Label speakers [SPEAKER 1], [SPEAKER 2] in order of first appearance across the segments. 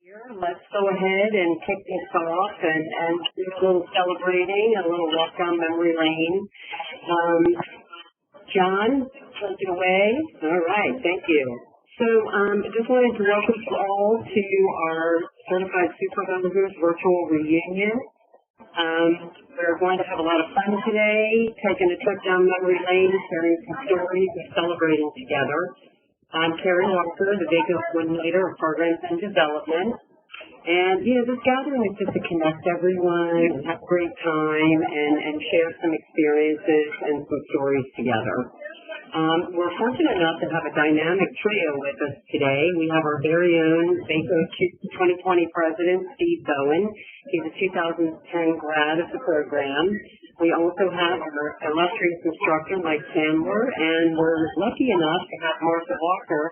[SPEAKER 1] Here, let's go ahead and kick this off and do a little celebrating, a little walk down memory lane. John, take it away. All right, thank you. So I just wanted to welcome you all to our Certified Supervisors virtual reunion. We're going to have a lot of fun today, taking a trip down memory lane, sharing some stories, and celebrating together. I'm Carrie Walker, the VACo coordinator of Programs and Development. And, this gathering is just to connect everyone, have a great time, and share some experiences and some stories together. We're fortunate enough to have a dynamic trio with us today. We have our very own VACo 2020 president, Steve Bowen. He's a 2010 grad of the program. We also have our illustrious instructor, Mike Chandler, and we're lucky enough to have Martha Walker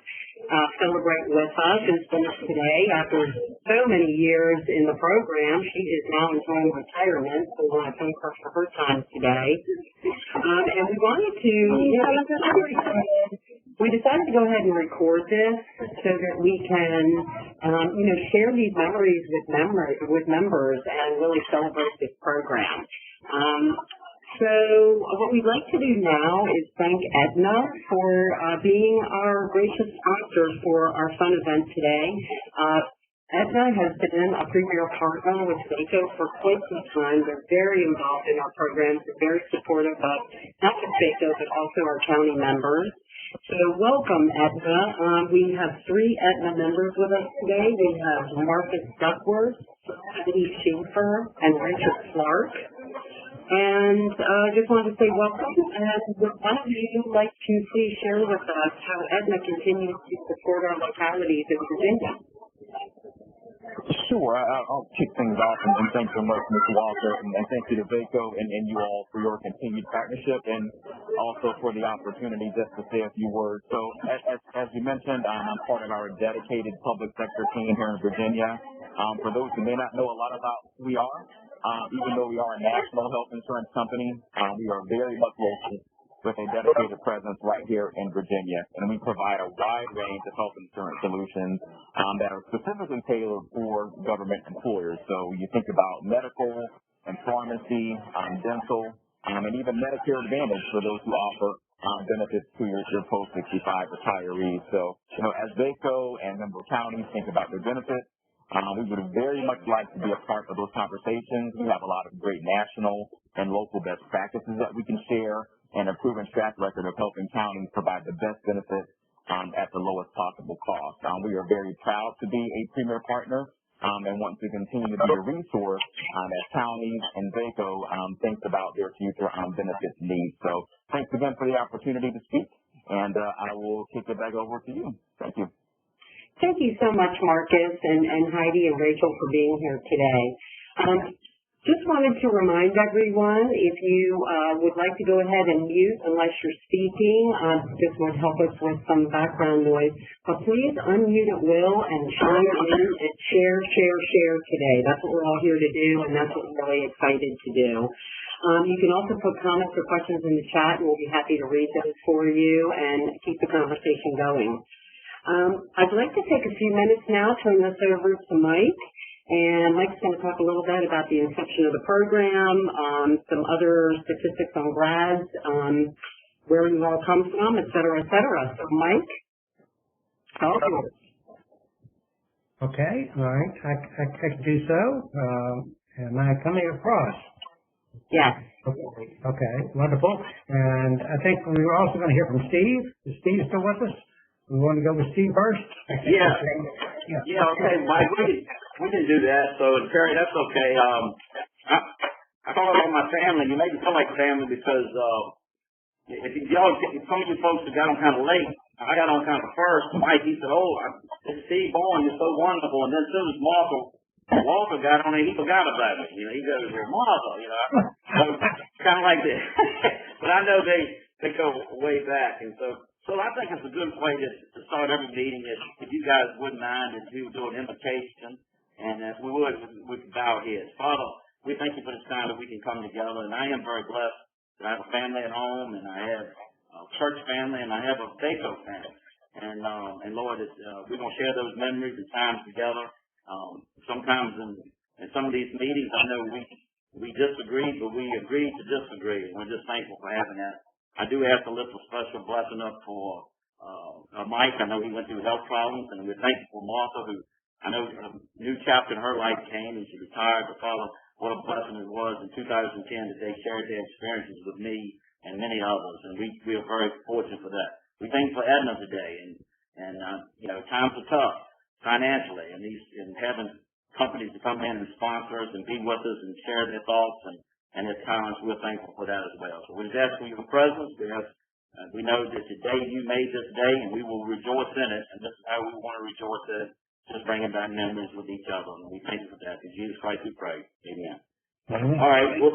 [SPEAKER 1] celebrate with us and finish today. After so many years in the program, she is now enjoying retirement, so we want to thank her for her time today. And we wanted to, we decided to go ahead and record this so that we can, share these memories with members and really celebrate this program. So what we'd like to do now is thank Edna for being our gracious sponsor for our fun event today. Edna has been a premier partner with VACo for quite some time. They're very involved in our programs. They're very supportive of not just VACo, but also our county members. So welcome, Edna. We have 3 Edna members with us today. We have Marcus Duckworth, Eddie Schaefer, and Richard Clark. And I just wanted to say welcome, and would one of you like to please share with us how Edna continues to support our localities in Virginia?
[SPEAKER 2] Sure. I'll kick things off, and thanks so much, Ms. Walker, and thank you to VACo and you all for your continued partnership, and also for the opportunity just to say a few words. So, as you mentioned, I'm part of our dedicated public sector team here in Virginia. For those who may not know a lot about who we are, even though we are a national health insurance company, we are very much local with a dedicated presence right here in Virginia. And we provide a wide range of health insurance solutions that are specifically tailored for government employers. So you think about medical and pharmacy, dental, and even Medicare Advantage for those who offer benefits to your post-65 retirees. So, as VACo and member counties think about their benefits, we would very much like to be a part of those conversations. We have a lot of great national and local best practices that we can share, and a proven track record of helping counties provide the best benefits at the lowest possible cost. We are very proud to be a premier partner and want to continue to be a resource as counties and VACo thinks about their future benefits needs. So thanks again for the opportunity to speak, and I will kick it back over to you. Thank you.
[SPEAKER 1] Thank you so much, Marcus and Heidi and Rachel for being here today. Just wanted to remind everyone, if you would like to go ahead and mute unless you're speaking, this would help us with some background noise. But please unmute at will and chime in and share today. That's what we're all here to do, and that's what we're really excited to do. You can also put comments or questions in the chat, and we'll be happy to read those for you and keep the conversation going. I'd like to take a few minutes now, turn this over to Mike. And Mike's going to talk a little bit about the inception of the program, some other statistics on grads, where you all come from, et cetera, et cetera. So, Mike, all yours.
[SPEAKER 3] Okay, all right. I can do so. Am I coming across?
[SPEAKER 1] Yes.
[SPEAKER 3] Okay, wonderful. And I think we were also going to hear from Steve. Is Steve still with us? We want to go with Steve first?
[SPEAKER 4] Yeah, okay, Mike, we can do that. So, Terry, that's okay. I thought about my family. You made me feel like family because if some of you folks that got on kind of late, I got on kind of first. Mike, he said, it's Steve Bowen, you're so wonderful. And then as soon as Walker got on it, he forgot about me. He goes, Martha, So, kind of like that. But I know they go way back. And so I think it's a good way to start every meeting if you guys wouldn't mind if you do an invitation, and if we could bow our heads. Father, we thank you for this time that we can come together, and I am very blessed that I have a family at home, and I have a church family, and I have a VACo family. And Lord, we're going to share those memories and times together. Sometimes in some of these meetings, I know we disagreed, but we agreed to disagree. And we're just thankful for having that. I do have to lift a special blessing up for Mike. I know he went through health problems, and we're thankful for Martha, who I know a new chapter in her life came, and she retired. But Father, what a blessing it was in 2010 that they shared their experiences with me and many others, and we are very fortunate for that. We thank for Edna today, and you know, times are tough financially, and having companies to come in and sponsor us and be with us and share their thoughts and their talents, we're thankful for that as well. So we just ask for your presence. We know that today you made this day, and we will rejoice in it, and this is how we want to rejoice in it, just bringing back memories with each other, and we thank you for that. In Jesus Christ we pray. Amen.
[SPEAKER 3] Amen.
[SPEAKER 4] All right. Well,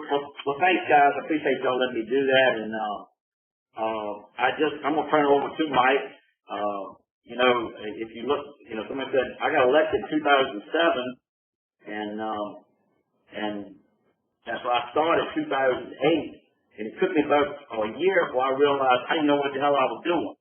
[SPEAKER 4] thanks, guys. I appreciate y'all letting me do that, and I'm gonna turn it over to Mike. You know, if you look, you know, somebody said I got elected in 2007, and so I started 2008, and it took me about a year before I realized I didn't know what the hell I was doing.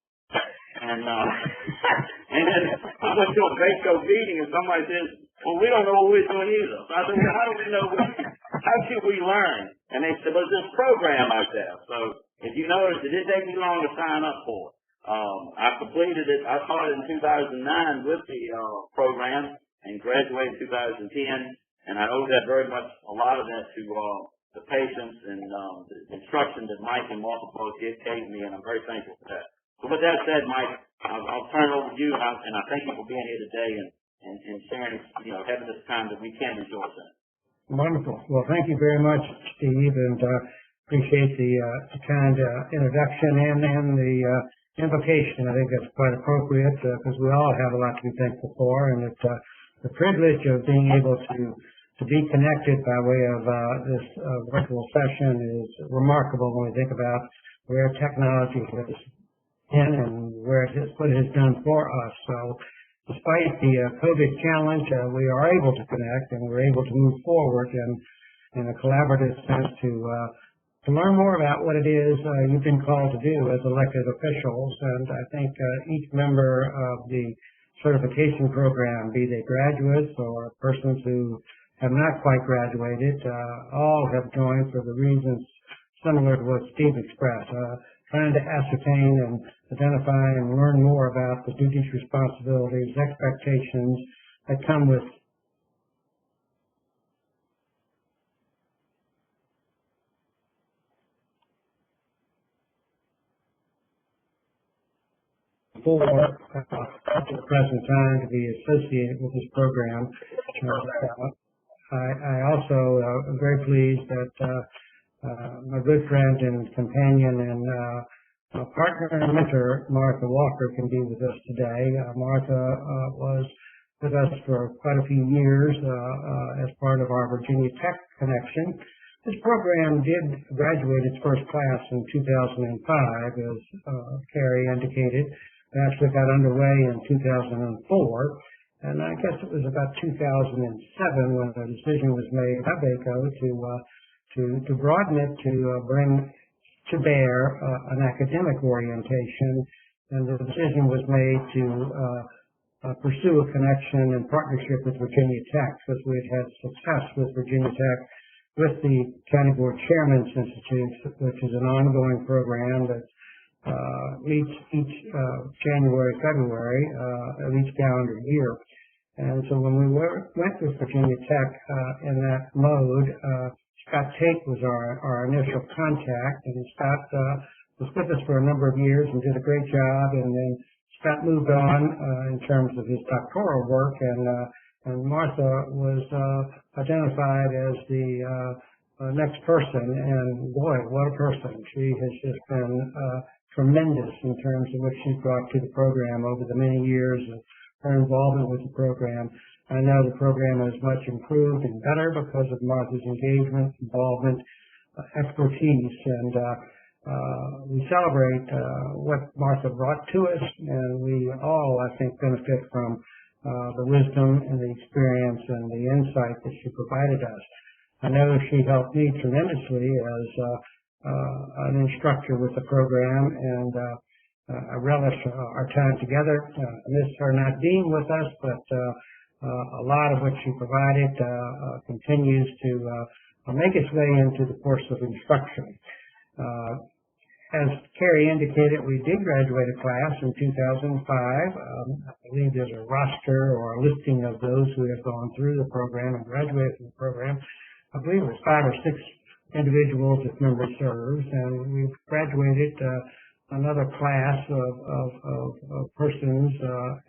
[SPEAKER 4] And then I went to a VACo meeting, and somebody said, "Well, we don't know what we're doing either." So I said, "Well, how do we know? How should we learn?" And they said, "Well, there's this program out there." So if you notice, it didn't take me long to sign up for it. I completed it. I started in 2009 with the program and graduated in 2010, and I owe that very much, a lot of that to the patience and the instruction that Mike and Martha both gave me, and I'm very thankful for that. So with that said, Mike, I'll turn it over to you, and I thank you for being here today and sharing, you know, having this time that we can rejoice in.
[SPEAKER 3] Wonderful. Well, thank you very much, Steve, and appreciate the kind introduction and the invocation. I think that's quite appropriate because we all have a lot to be thankful for, and it's the privilege of being able to be connected by way of this virtual session is remarkable when we think about where technology has been and what it has done for us. So despite the COVID challenge, we are able to connect, and we're able to move forward in a collaborative sense to learn more about what it is you've been called to do as elected officials. And I think each member of the certification program, be they graduates or persons who have not quite graduated, all have joined for the reasons similar to what Steve expressed, trying to ascertain and identify and learn more about the duties, responsibilities, expectations that come with for at the present time to be associated with this program. I also am very pleased that my good friend and companion and partner and mentor, Martha Walker, can be with us today. Martha was with us for quite a few years as part of our Virginia Tech connection. This program did graduate its first class in 2005, as Carrie indicated. It actually got underway in 2004, and I guess it was about 2007 when the decision was made by VACo to broaden it to bring to bear an academic orientation, and the decision was made to pursue a connection and partnership with Virginia Tech, because we had had success with Virginia Tech with the County Board Chairman's Institute, which is an ongoing program that each January, February of each calendar year. And so when we went with Virginia Tech in that mode, Scott Tate was our initial contact, and Scott was with us for a number of years and did a great job. And then Scott moved on in terms of his doctoral work, and Martha was identified as the next person. And boy, what a person! She has just been tremendous in terms of what she's brought to the program over the many years of her involvement with the program. I know the program has much improved and better because of Martha's engagement, involvement, expertise, and we celebrate what Martha brought to us, and we all, I think, benefit from the wisdom and the experience and the insight that she provided us. I know she helped me tremendously as an instructor with the program, and I relish our time together. I miss her not being with us, but A lot of what she provided continues to make its way into the course of instruction. As Carrie indicated, we did graduate a class in 2005. I believe there's a roster or a listing of those who have gone through the program and graduated from the program. I believe it was 5 or 6 individuals if memory serves, and we've graduated another class of persons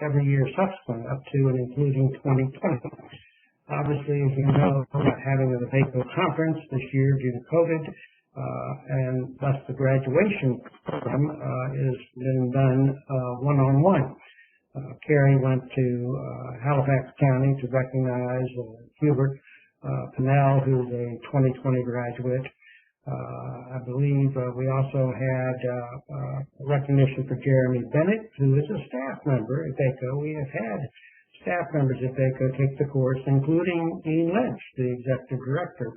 [SPEAKER 3] every year subsequent up to and including 2020. Obviously, as you know, we're not having the VACo conference this year due to COVID, and thus the graduation program is been done one-on-one. Carrie went to Halifax County to recognize Hubert Pennell, who's a 2020 graduate. I believe we also had recognition for Jeremy Bennett, who is a staff member at VACo. We have had staff members at VACo take the course, including Ian Lynch, the executive director.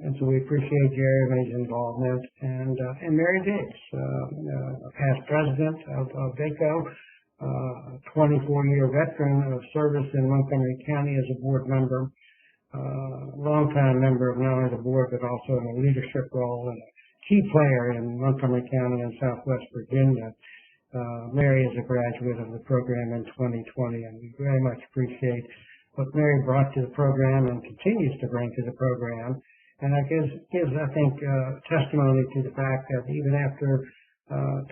[SPEAKER 3] And so we appreciate Jeremy's involvement. And Mary Diggs, past president of VACo, 24-year veteran of service in Montgomery County as a board member. Longtime member of not only the board but also in a leadership role and a key player in Montgomery County and Southwest Virginia. Mary is a graduate of the program in 2020, and we very much appreciate what Mary brought to the program and continues to bring to the program. And that gives I think, testimony to the fact that even after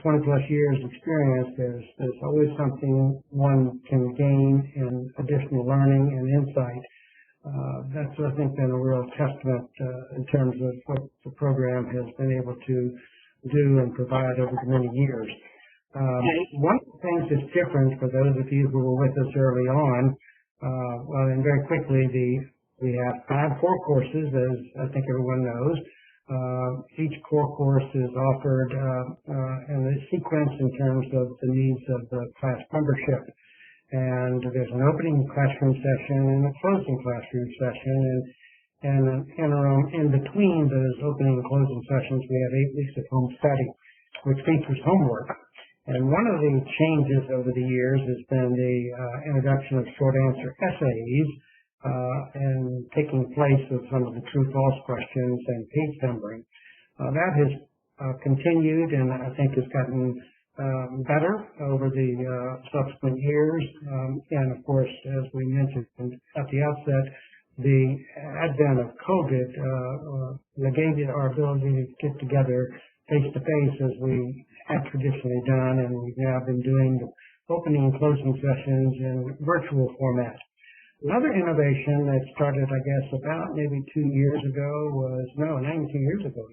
[SPEAKER 3] 20 plus years experience, there's always something one can gain in additional learning and insight. That's, I think, been a real testament in terms of what the program has been able to do and provide over the many years. One of the things that's different for those of you who were with us early on, well, and very quickly, we have 5 core courses, as I think everyone knows. Each core course is offered in a sequence in terms of the needs of the class membership. And there's an opening classroom session and a closing classroom session, and an interim in between those opening and closing sessions, we have 8 weeks of home study, which features homework. And one of the changes over the years has been the introduction of short answer essays and taking place of some of the true-false questions and page numbering. That has continued and I think has gotten better over the subsequent years. And of course, as we mentioned at the outset, the advent of COVID negated our ability to get together face-to-face as we had traditionally done, and we've now been doing the opening and closing sessions in virtual format. Another innovation that started, I guess, about maybe 2 years ago a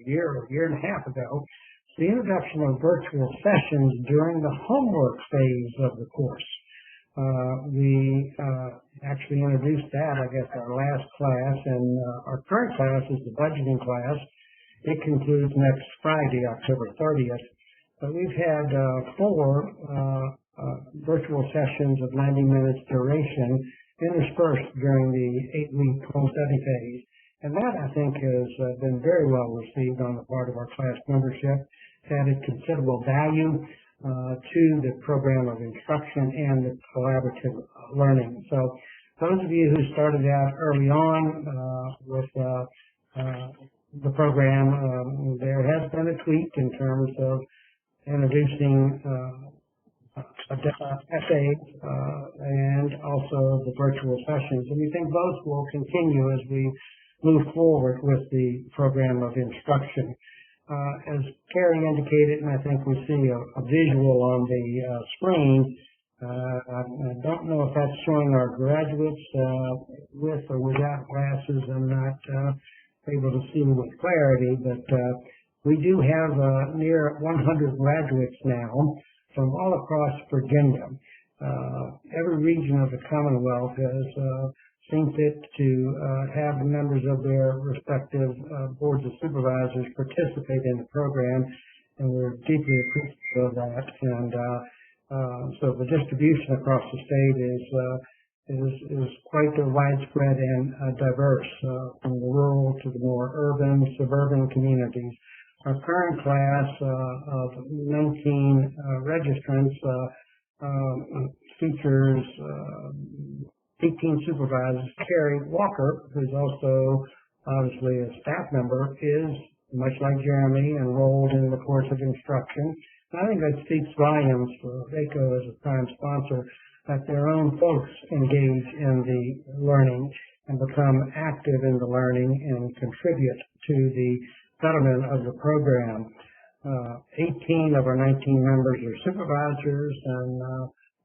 [SPEAKER 3] year and a half ago, the introduction of virtual sessions during the homework phase of the course. We actually introduced that, I guess, our last class, and our current class is the budgeting class. It concludes next Friday, October 30th. But we've had 4 virtual sessions of 90 minutes duration interspersed during the 8-week home study phase. And that, I think, has been very well received on the part of our class membership. It's added considerable value to the program of instruction and the collaborative learning. So those of you who started out early on with the program, there has been a tweak in terms of introducing essays and also the virtual sessions. And we think both will continue as we move forward with the program of instruction. As Carrie indicated, and I think we see a visual on the screen, I don't know if that's showing our graduates with or without glasses. I'm not able to see with clarity, but we do have near 100 graduates now from all across Virginia. Every region of the Commonwealth has seen fit to have members of their respective boards of supervisors participate in the program, and we're deeply appreciative of that. And so the distribution across the state is quite widespread and diverse, from the rural to the more urban, suburban communities. Our current class of 19 registrants features 18 supervisors. Carrie Walker, who's also obviously a staff member, is, much like Jeremy, enrolled in the course of instruction. And I think that speaks volumes for VACo as a prime sponsor, that their own folks engage in the learning and become active in the learning and contribute to the betterment of the program. 18 of our 19 members are supervisors, and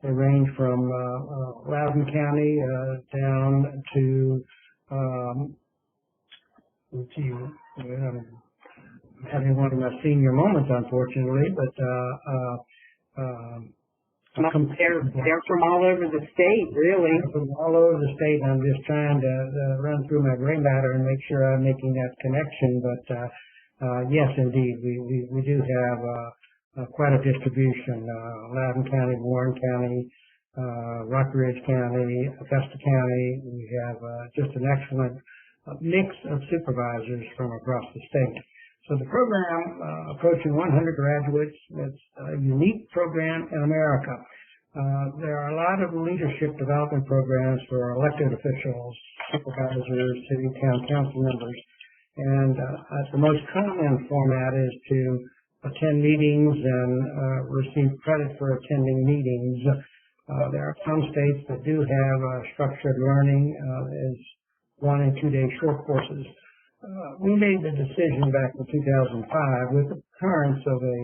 [SPEAKER 3] they range from Loudoun County down to, I'm having one of my senior moments, unfortunately, but
[SPEAKER 1] they're from all over the state, really.
[SPEAKER 3] From all over the state. I'm just trying to run through my gray matter and make sure I'm making that connection. But yes, indeed, we do have quite a distribution. Loudoun County, Warren County, Rocky Ridge County, Augusta County. We have just an excellent mix of supervisors from across the state. So the program, approaching 100 graduates, it's a unique program in America. There are a lot of leadership development programs for elected officials, supervisors, city, town council members, and the most common format is to attend meetings and receive credit for attending meetings. There are some states that do have structured learning as 1 and 2 day short courses. We made the decision back in 2005 with the concurrence of a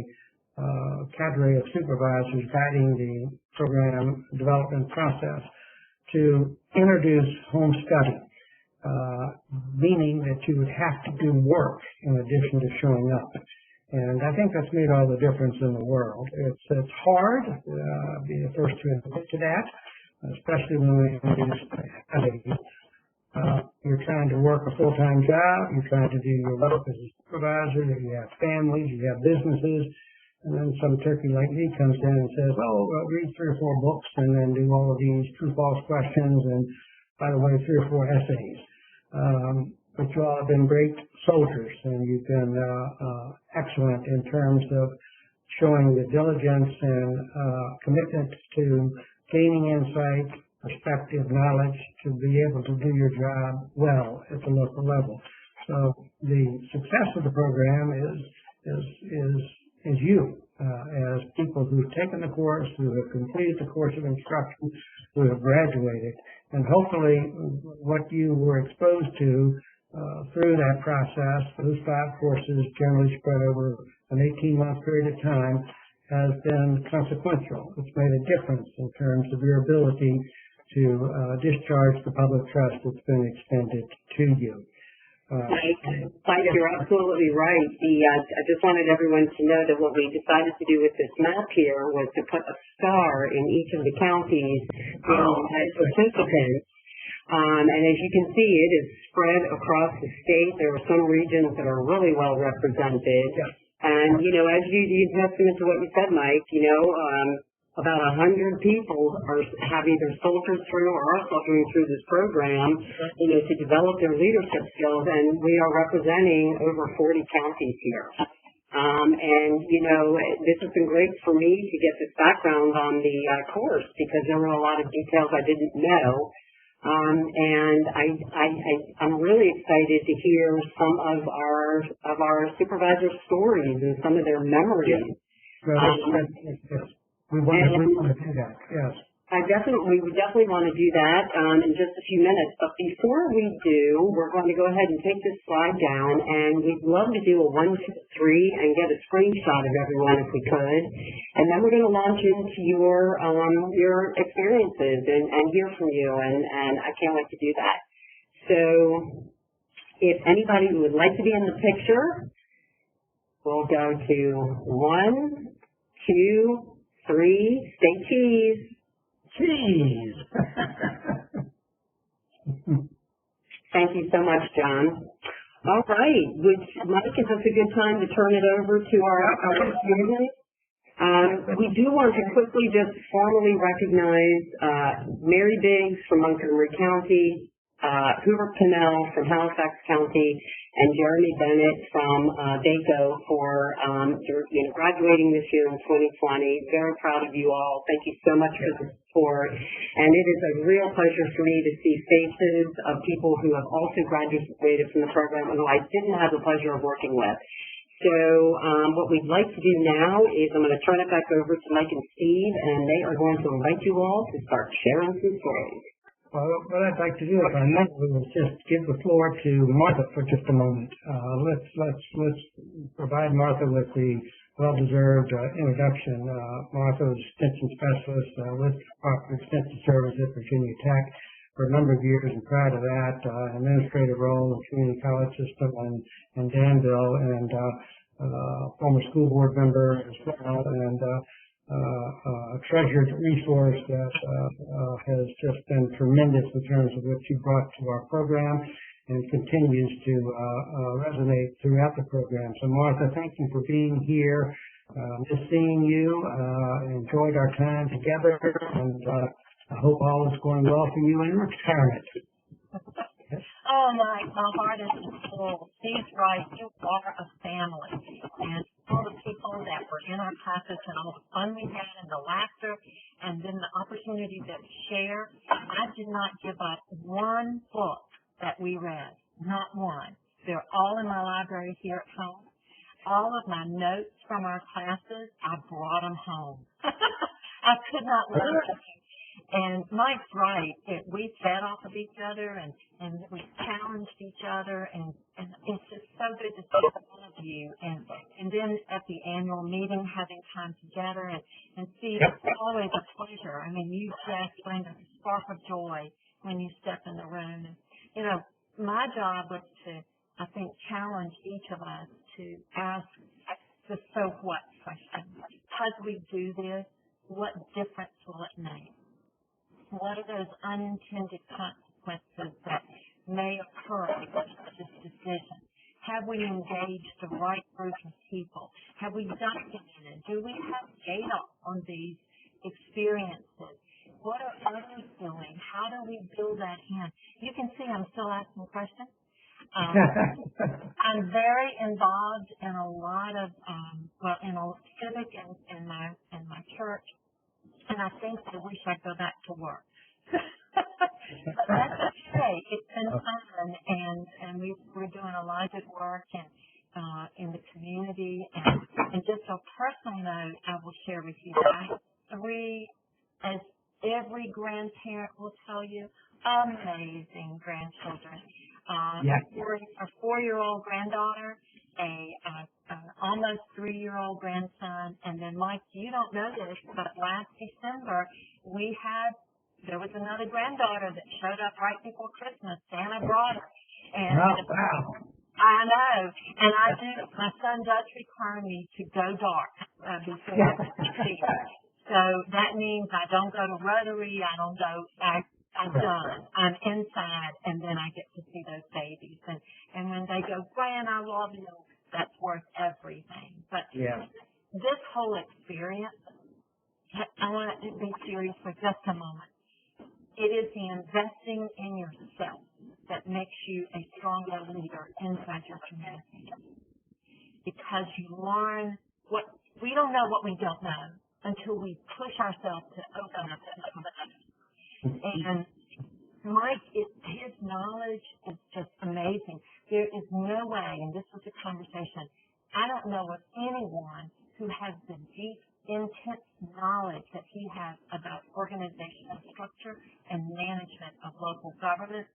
[SPEAKER 3] cadre of supervisors guiding the program development process to introduce home study, meaning that you would have to do work in addition to showing up. And I think that's made all the difference in the world. It's hard, be the first to admit to that, especially when we introduce study. You're trying to work a full-time job, you're trying to do your work as a supervisor, you have families, you have businesses, and then some turkey like me comes in and says, read 3 or 4 books and then do all of these true-false questions and, by the way, 3 or 4 essays. But you all have been great soldiers, and you've been excellent in terms of showing the diligence and commitment to gaining insight, perspective, knowledge to be able to do your job well at the local level. So the success of the program is you, as people who've taken the course, who have completed the course of instruction, who have graduated, and hopefully what you were exposed to through that process, those 5 courses generally spread over an 18-month period of time, has been consequential. It's made a difference in terms of your ability to discharge the public trust that's been extended to you.
[SPEAKER 1] Mike, you're absolutely right. I just wanted everyone to know that what we decided to do with this map here was to put a star in each of the counties as participants. And as you can see, it is spread across the state. There are some regions that are really well represented. And, as you testament to what you said, Mike, about 100 people have either soldiered through or are soldiering through this program, to develop their leadership skills, and we are representing over 40 counties here. And, this has been great for me to get this background on the course because there were a lot of details I didn't know. And I'm really excited to hear some of our supervisor stories and some of their memories.
[SPEAKER 3] We want to do that, yes.
[SPEAKER 1] We would definitely want to do that in just a few minutes. But before we do, we're going to go ahead and take this slide down, and we'd love to do a 1, 2, 3 and get a screenshot of everyone if we could. And then we're going to launch into your experiences and hear from you, and I can't wait to do that. So if anybody would like to be in the picture, we'll go to 1, 2, 3, say cheese.
[SPEAKER 3] Cheese.
[SPEAKER 1] Thank you so much, John. All right. Mike, is this a good time to turn it over to our community? We do want to quickly just formally recognize Mary Biggs from Montgomery County, Hoover Pinnell from Halifax County, and Jeremy Bennett from VACo for graduating this year in 2020. Very proud of you all. Thank you so much for the support. And it is a real pleasure for me to see faces of people who have also graduated from the program and who I didn't have the pleasure of working with. So what we'd like to do now is I'm going to turn it back over to Mike and Steve, and they are going to invite you all to start sharing some stories.
[SPEAKER 3] Well, what I'd like to do, if I may, is just give the floor to Martha for just a moment. Let's provide Martha with the well-deserved introduction. Martha is Extension Specialist with Department of Extension Service at Virginia Tech for a number of years, and prior to that, administrative role in the community college system in Danville, and former school board member as well, and a treasured resource that has just been tremendous in terms of what you brought to our program and continues to resonate throughout the program. So Martha, thank you for being here. Just seeing you, enjoyed our time together, and I hope all is going well for you in retirement.
[SPEAKER 5] Oh, my heart is full. Steve's right. You are a family. And all the people that were in our classes and all the fun we had and the laughter and then the opportunity to share. I did not give up one book that we read. Not one. They're all in my library here at home. All of my notes from our classes, I brought them home. I could not learn. And Mike's right. We fed off of each other and we challenged each other, and it's just so good to see all of you. And then at the annual meeting, having time together, and Steve, it's always a pleasure. I mean, you just bring a spark of joy when you step in the room. And, my job was to, I think, challenge each of us to ask the so what question. Because we do this, what difference will it make? What are those unintended consequences that may occur because of this decision? Have we engaged the right group of people? Have we documented? Do we have data on these experiences? What are others doing? How do we build that in? You can see I'm still asking questions. I'm very involved in a lot of, in a civic in my church. And I think I wish I'd go back to work. But that's okay. It's been fun, and we're doing a lot of good work in the community. And just a personal note, I will share with you. I have three, as every grandparent will tell you, amazing grandchildren. A 4-year-old granddaughter, almost 3-year-old grandson, and then Mike, you don't know this, but last December there was another granddaughter that showed up right before Christmas. Santa brought her. And
[SPEAKER 3] wow.
[SPEAKER 5] I know. And my son does require me to go dark before I see her. So that means I don't go to Rotary, I'm done. I'm inside, and then I get to see those babies. And when they go, Gran, I love you, that's worth everything. But this whole experience, I want to be serious for just a moment. It is the investing in yourself that makes you a stronger leader inside your community. Because you learn we don't know what we don't know until we push ourselves to open up to something. And Mike, his knowledge is just amazing. There is no way, and this was a conversation, I don't know of anyone who has the deep, intense knowledge that he has about organizational structure and management of local government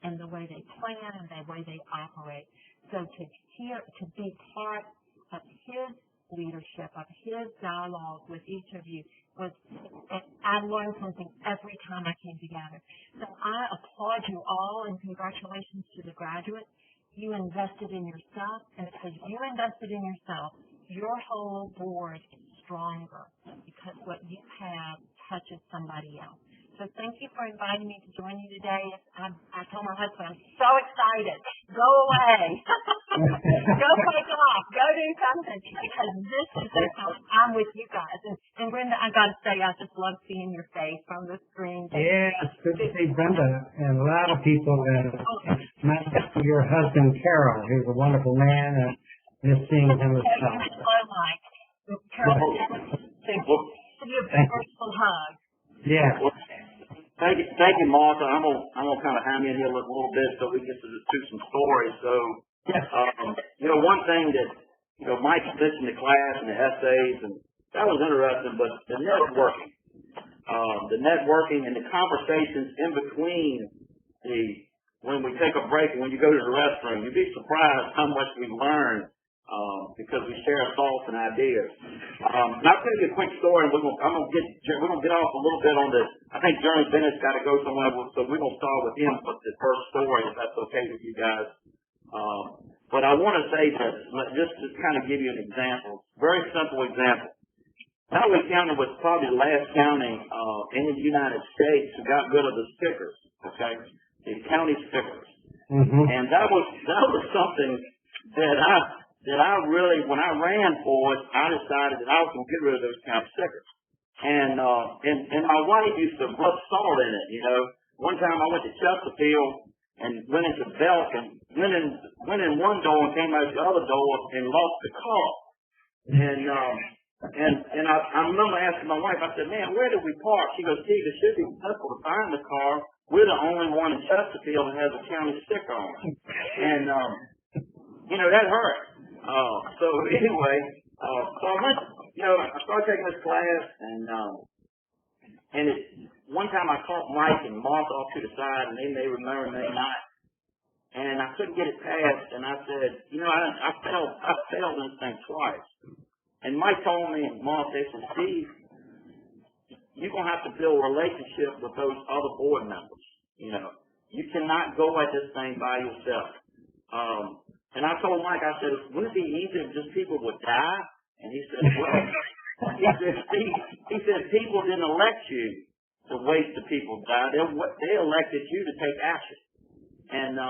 [SPEAKER 5] and the way they plan and the way they operate. So to be part of his leadership, of his dialogue with each of you, I learned something every time I came together. So I applaud you all, and congratulations to the graduates. You invested in yourself, and because you invested in yourself, your whole board is stronger because what you have touches somebody else. So thank you for inviting me to join you today. I told my husband, I'm so excited. Go away. Go take off. Go do something. Because this is the time I'm with you guys. And Brenda, I got to say, I just love seeing your face from the screen.
[SPEAKER 3] Yeah, it's good to see Brenda and a lot of people that met your husband, Carol. He's a wonderful man, and just seeing him as well.
[SPEAKER 5] Carol, thank you. Give you a personal hug.
[SPEAKER 3] Yeah.
[SPEAKER 4] Well, thank you, Martha. I'm gonna kind of ham in here a little bit so we get to some stories. So, one thing that Mike mentioned the class and the essays, and that was interesting. But the networking and the conversations in between when we take a break and when you go to the restroom, you'd be surprised how much we learn. Because we share thoughts and ideas. I'll tell you a quick story, and we're gonna get off a little bit on this. I think Jeremy Bennett's got to go somewhere, so we're gonna start with him with the first story, if that's okay with you guys. But I want to say that just to kind of give you an example, very simple example. Howard County was probably the last county in the United States who got rid of the stickers. Okay, the county stickers, and that was something that I really, when I ran for it, I decided that I was going to get rid of those kind of stickers. And my wife used to rub salt in it, One time I went to Chesterfield and went into Belk and went in one door and came out the other door and lost the car. And I remember asking my wife, I said, man, where did we park? She goes, Steve, it should be simple to find the car. We're the only one in Chesterfield that has a county sticker on it. And, that hurt. So anyway, so I went, I started taking this class, and one time I caught Mike and Martha off to the side, and they may remember, may not, and I couldn't get it passed, and I said, I failed this thing twice. And Mike told me, and Martha, they said, Steve, you're going to have to build a relationship with those other board members. You cannot go at this thing by yourself. And I told Mike, I said, wouldn't it be easier if just people would die? And he said, well, he said, people didn't elect you to wait till people die. They elected you to take action. And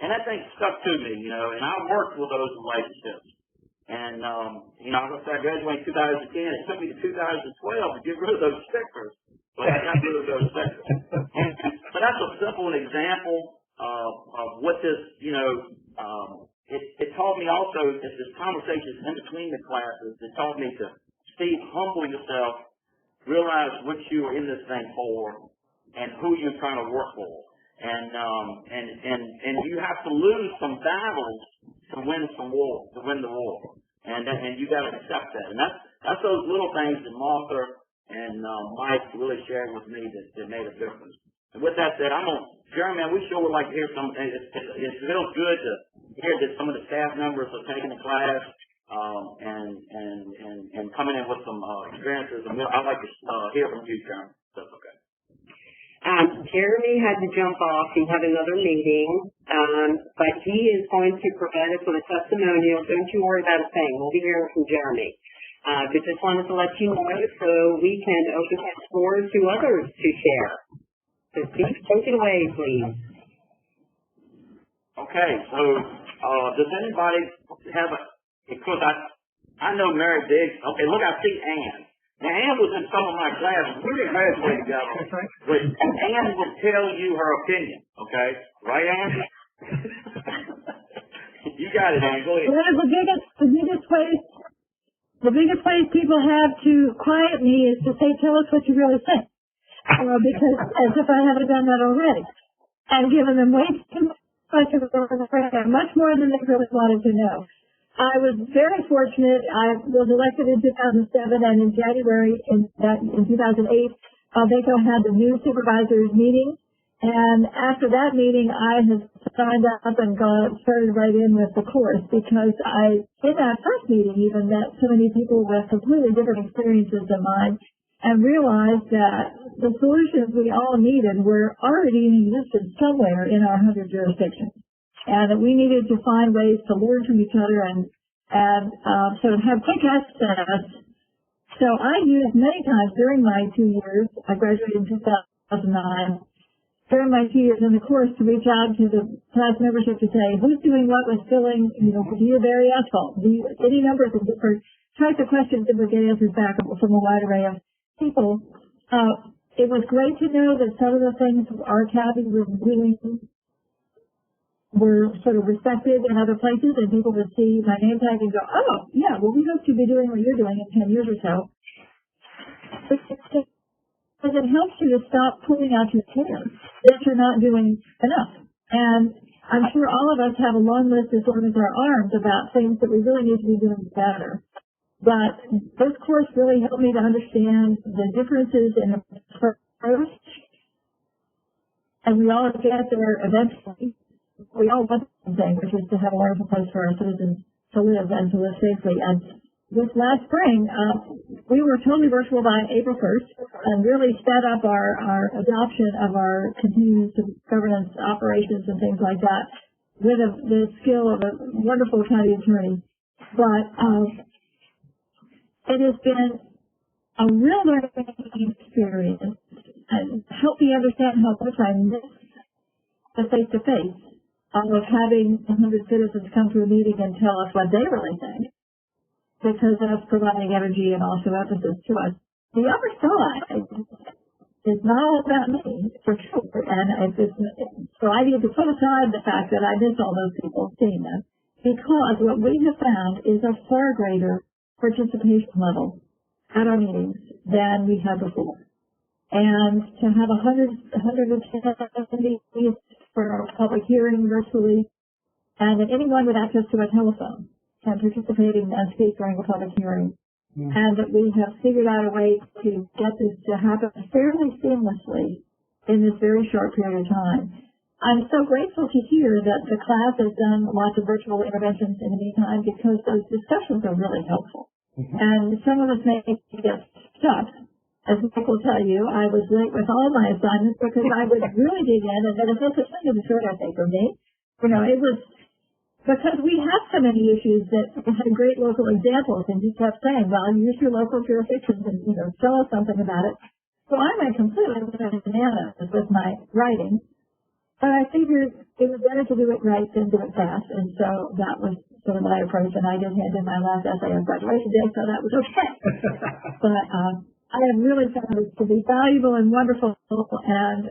[SPEAKER 4] that thing stuck to me, and I worked with those relationships. And, I graduated in 2010. It took me to 2012 to get rid of those stickers. But I got rid of those stickers. But that's a simple example of what this, it taught me also that this conversations in between the classes, it taught me to, Steve, humble yourself, realize what you are in this thing for, and who you're trying to work for. And you have to lose some battles to win the war. And you got to accept that. And that's those little things that Martha and Mike really shared with me that made a difference. And with that said, Jeremy, we sure would like to hear some. It feels good to hear that some of the staff members are taking the class and coming in with some experiences. And I'd like to hear from you, Jeremy. That's okay.
[SPEAKER 1] Jeremy had to jump off. He had another meeting, but he is going to provide us with a testimonial. Don't you worry about a thing. We'll be hearing from Jeremy. But just wanted to let you know so we can open that floor to others to share. So Steve, take it away, please.
[SPEAKER 4] Okay, so does anybody have because I know Mary Biggs. Okay, look, I see Ann. Now, Ann was in some of my classes. We didn't graduate together. But Ann will tell you her opinion, okay? Right, Ann? You got it, Ann. Go ahead.
[SPEAKER 6] Well, the biggest place people have to quiet me is to say, tell us what you really think. Because as if I haven't done that already. And given them way too much of much more than they really wanted to know. I was very fortunate. I was elected in 2007, and in January in 2008, VACo had the new supervisors meeting. And after that meeting, I have signed up and started right in with the course because in that first meeting even met so many people with completely different experiences than mine and realized that the solutions we all needed were already in existence somewhere in our 100 jurisdictions. And that we needed to find ways to learn from each other and sort of have quick access. So I used many times during my 2 years, I graduated in 2000, 2009, during my 2 years in the course, to reach out to the class membership to say, who's doing what with filling, do you vary asphalt? Do you, any number of different types of questions that would get answers back from a wide array of people. It was great to know that some of the things our academy was doing were sort of respected in other places, and people would see my name tag and go, oh, yeah, well, we hope to be doing what you're doing in 10 years or so. Because it helps you to stop pulling out your hair that you're not doing enough. And I'm sure all of us have a long list as long as our arms about things that we really need to be doing better. But this course really helped me to understand the differences in approach. And we all get there eventually. We all want the same thing, which is to have a wonderful place for our citizens to live and to live safely. And this last spring, we were totally virtual by April 1st and really sped up our adoption of our continuous governance operations and things like that with the skill of a wonderful county attorney. But it has been a real learning experience and helped me understand how much I miss the face-to-face of having 100 citizens come to a meeting and tell us what they really think, because that's providing energy and also emphasis to us. The other side is not all about me, for sure, and so I need to put aside the fact that I miss all those people, seeing them, because what we have found is a far greater participation level at our meetings than we had before. And to have 110 attendees for a public hearing virtually, and that anyone with access to a telephone can participate and speak during a public hearing, and that we have figured out a way to get this to happen fairly seamlessly in this very short period of time. I'm so grateful to hear that the class has done lots of virtual interventions in the meantime, because those discussions are really helpful. And some of us may get stuck. As Mike will tell you, I was late with all my assignments because I would really dig in, and there was no such thing as a short essay for me. It was because we have so many issues that had great local examples, and you kept saying, well, use your local jurisdictions and, tell us something about it. So I went completely bananas with my writing. But I figured it was better to do it right than do it fast, and so that was sort of my approach, and I did hand in my last essay on graduation day, so that was okay. But I have really found it to be valuable and wonderful, and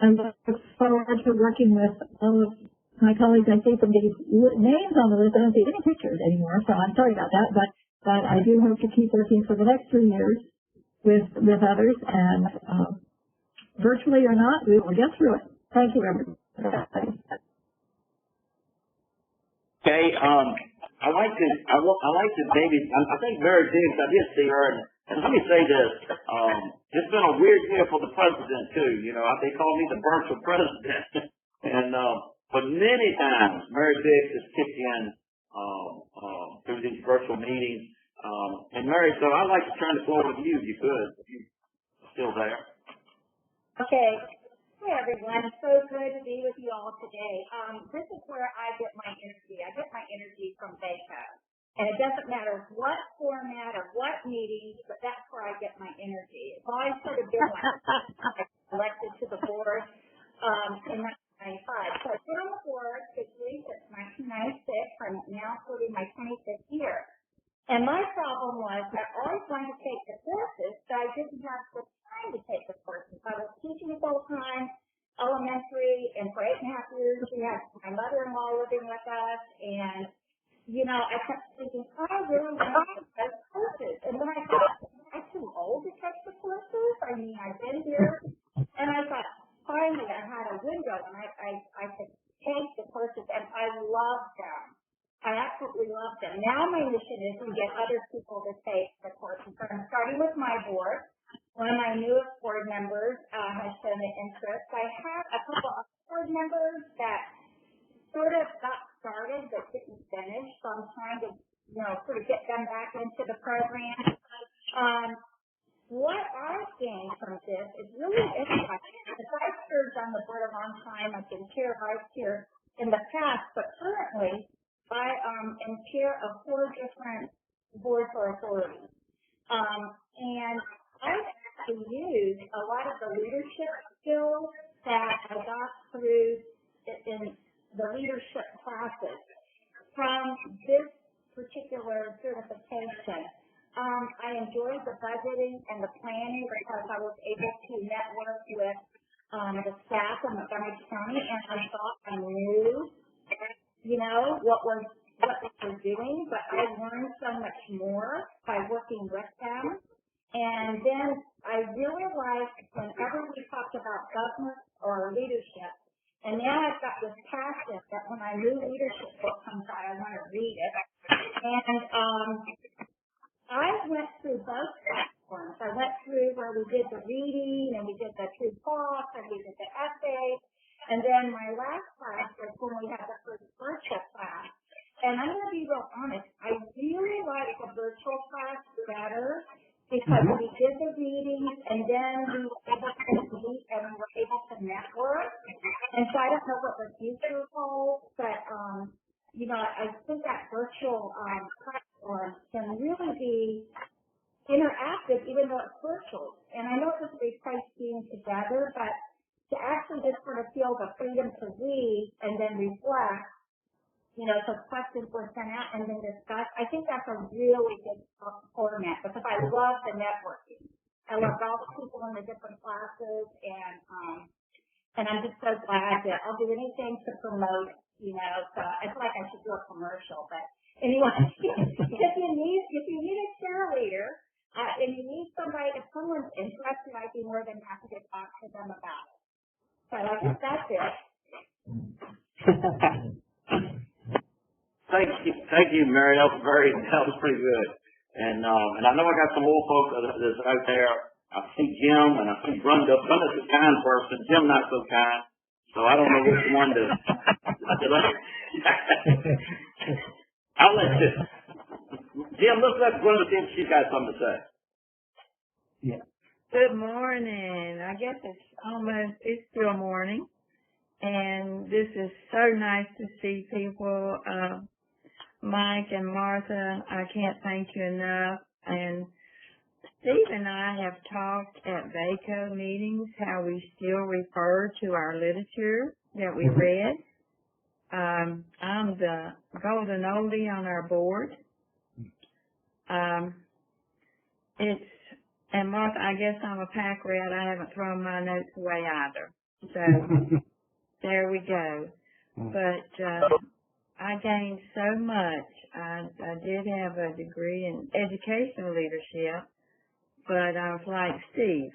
[SPEAKER 6] I look forward to working with all of my colleagues. I see some these names on the list. I don't see any pictures anymore, so I'm sorry about that, but I do hope to keep working for the next 3 years with others, and virtually or not, we will get through it. Thank you, everyone.
[SPEAKER 4] Okay, I like to maybe, I think Mary Diggs, I did see her, and let me say this, it's been a weird year for the president too, they call me the virtual president, and, but many times Mary Diggs has kicked in, through these virtual meetings, and Mary, so I'd like to turn the floor to you, if you could, if you're still there.
[SPEAKER 7] Okay. Hey everyone, it's so good to be with you all today. This is where I get my energy. I get my energy from VACo. And it doesn't matter what format or what meetings, but that's where I get my energy. It's always sort of been like elected to the board in 1995. So I've been on the board officially since 1996. I'm now starting my 25th year. And my problem was I always wanted to take the courses, but I didn't have the time to take the courses. I was teaching full-time, elementary, and for 8.5 years we had my mother-in-law living with us, and, I kept thinking, I really want to take those courses. And then I thought, I'm too old to take the courses. I mean, I've been here. And I thought, finally I had a window, and I could take the courses, and I loved them. I absolutely love them. Now my mission is to get other people to take the courses. So I'm starting with my board. One of my newest board members has shown an interest. I have a couple of board members that sort of got started but didn't finish. So I'm trying to, sort of get them back into the program. What I've gained from this is really interesting. Because I've served on the board a long time. I've been chair, vice chair in the past, but currently I am chair of 4 different boards or authorities. And I use a lot of the leadership skills that I got through in the leadership classes from this particular certification. I enjoyed the budgeting and the planning because I was able to network with the staff in Montgomery County, and I thought I knew, what we're doing, but I learned so much more by working with them. And then I really liked whenever we talked about government or leadership, and now I've got this passion that when a new leadership book comes out, I want to read it. And I went through both platforms. I went through where we did the reading, and we did the true false, and we did the essay. And then my last class was when we had the first virtual class. And I'm going to be real honest, I really like the virtual class better because we did the readings, and then we were able to meet and we were able to network. And so I don't know what the future holds, but, I think that virtual platform can really be interactive even though it's virtual. And I know it doesn't replace being together, but to actually just sort of feel the freedom to read and then reflect, so questions were sent out and then discuss. I think that's a really good format because I love the networking. I love all the people in the different classes, and I'm just so glad that I'll do anything to promote it, so I feel like I should do a commercial. But anyway, if you need a cheerleader, and you need somebody, if someone's interested, I'd be more than happy to talk to them about it. So I guess that's it.
[SPEAKER 4] Thank you, Mary. That was pretty good. And I know I got some more folks that's out there. I see Jim and I see Brenda. Brenda's a kind person. Jim not so kind. So I don't know which one to. I'll let you. Jim, let's Brenda see if she's got something to say.
[SPEAKER 8] Yeah.
[SPEAKER 9] Good morning. I guess it's still morning. And this is so nice to see people. Mike and Martha, I can't thank you enough. And Steve and I have talked at VACo meetings how we still refer to our literature that we read. I'm the golden oldie on our board. And Martha, I guess I'm a pack rat. I haven't thrown my notes away either. So there we go. But I gained so much. I did have a degree in educational leadership, but I was like Steve.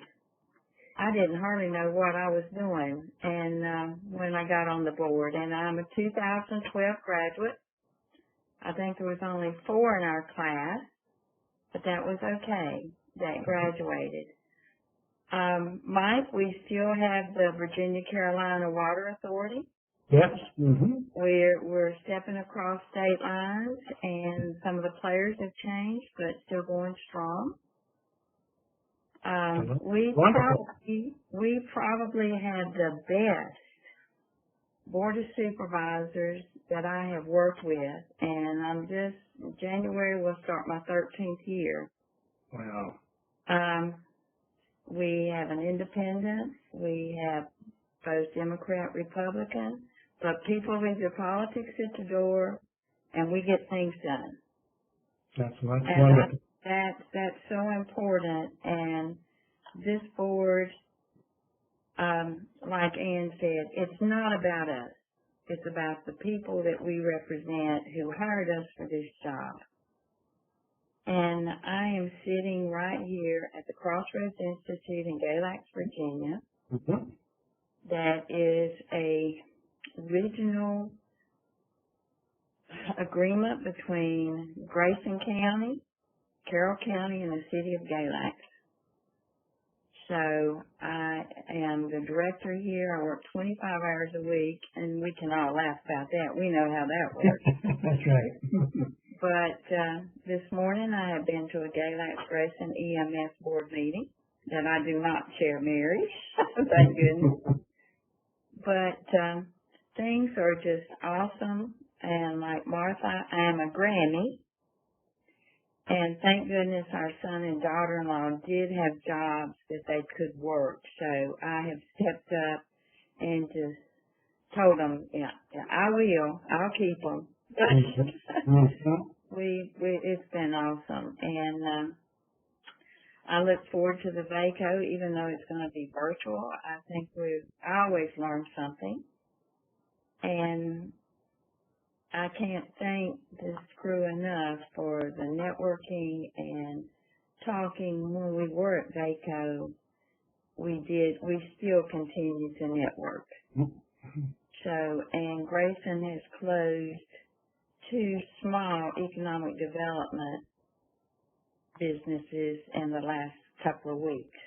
[SPEAKER 9] I didn't hardly know what I was doing and when I got on the board. And I'm a 2012 graduate. I think there was only 4 in our class, but that was okay. That graduated. Mike, we still have the Virginia-Carolina Water Authority.
[SPEAKER 3] Yes. Mm-hmm.
[SPEAKER 9] We're stepping across state lines, and some of the players have changed, but still going strong. We probably had the best board of supervisors that I have worked with, and January will start my 13th year.
[SPEAKER 3] Wow.
[SPEAKER 9] We have an independent. We have both Democrat, Republican, but people leave their politics at the door, and we get things done.
[SPEAKER 3] That's wonderful.
[SPEAKER 9] That's so important. And this board, like Ann said, it's not about us. It's about the people that we represent who hired us for this job. And I am sitting right here at the Crossroads Institute in Galax, Virginia.
[SPEAKER 3] Mm-hmm.
[SPEAKER 9] That is a regional agreement between Grayson County, Carroll County, and the city of Galax. So I am the director here. I work 25 hours a week, and we can all laugh about that. We know how that works.
[SPEAKER 3] That's right.
[SPEAKER 9] But this morning I have been to a Galax Grayson EMS board meeting that I do not chair, Mary. Thank goodness. But things are just awesome. And like Martha, I am a Grammy. And thank goodness our son and daughter-in-law did have jobs that they could work. So I have stepped up and just told them, yeah, I will. I'll keep them. It's been awesome. And I look forward to the VACo, even though it's going to be virtual. I think I always learn something. And I can't thank this crew enough for the networking and talking. When we were at VACo, we still continue to network. So, and Grayson has closed 2 small economic development businesses in the last couple of weeks.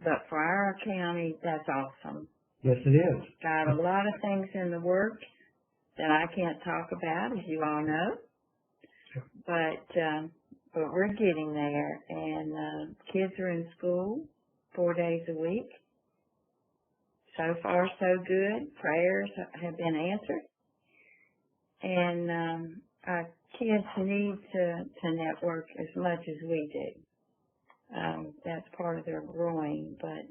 [SPEAKER 9] But for our county, that's awesome.
[SPEAKER 3] Yes, it is.
[SPEAKER 9] Got a lot of things in the works that I can't talk about, as you all know. But we're getting there, and kids are in school 4 days a week. So far, so good. Prayers have been answered. And our kids need to network as much as we do. That's part of their growing, but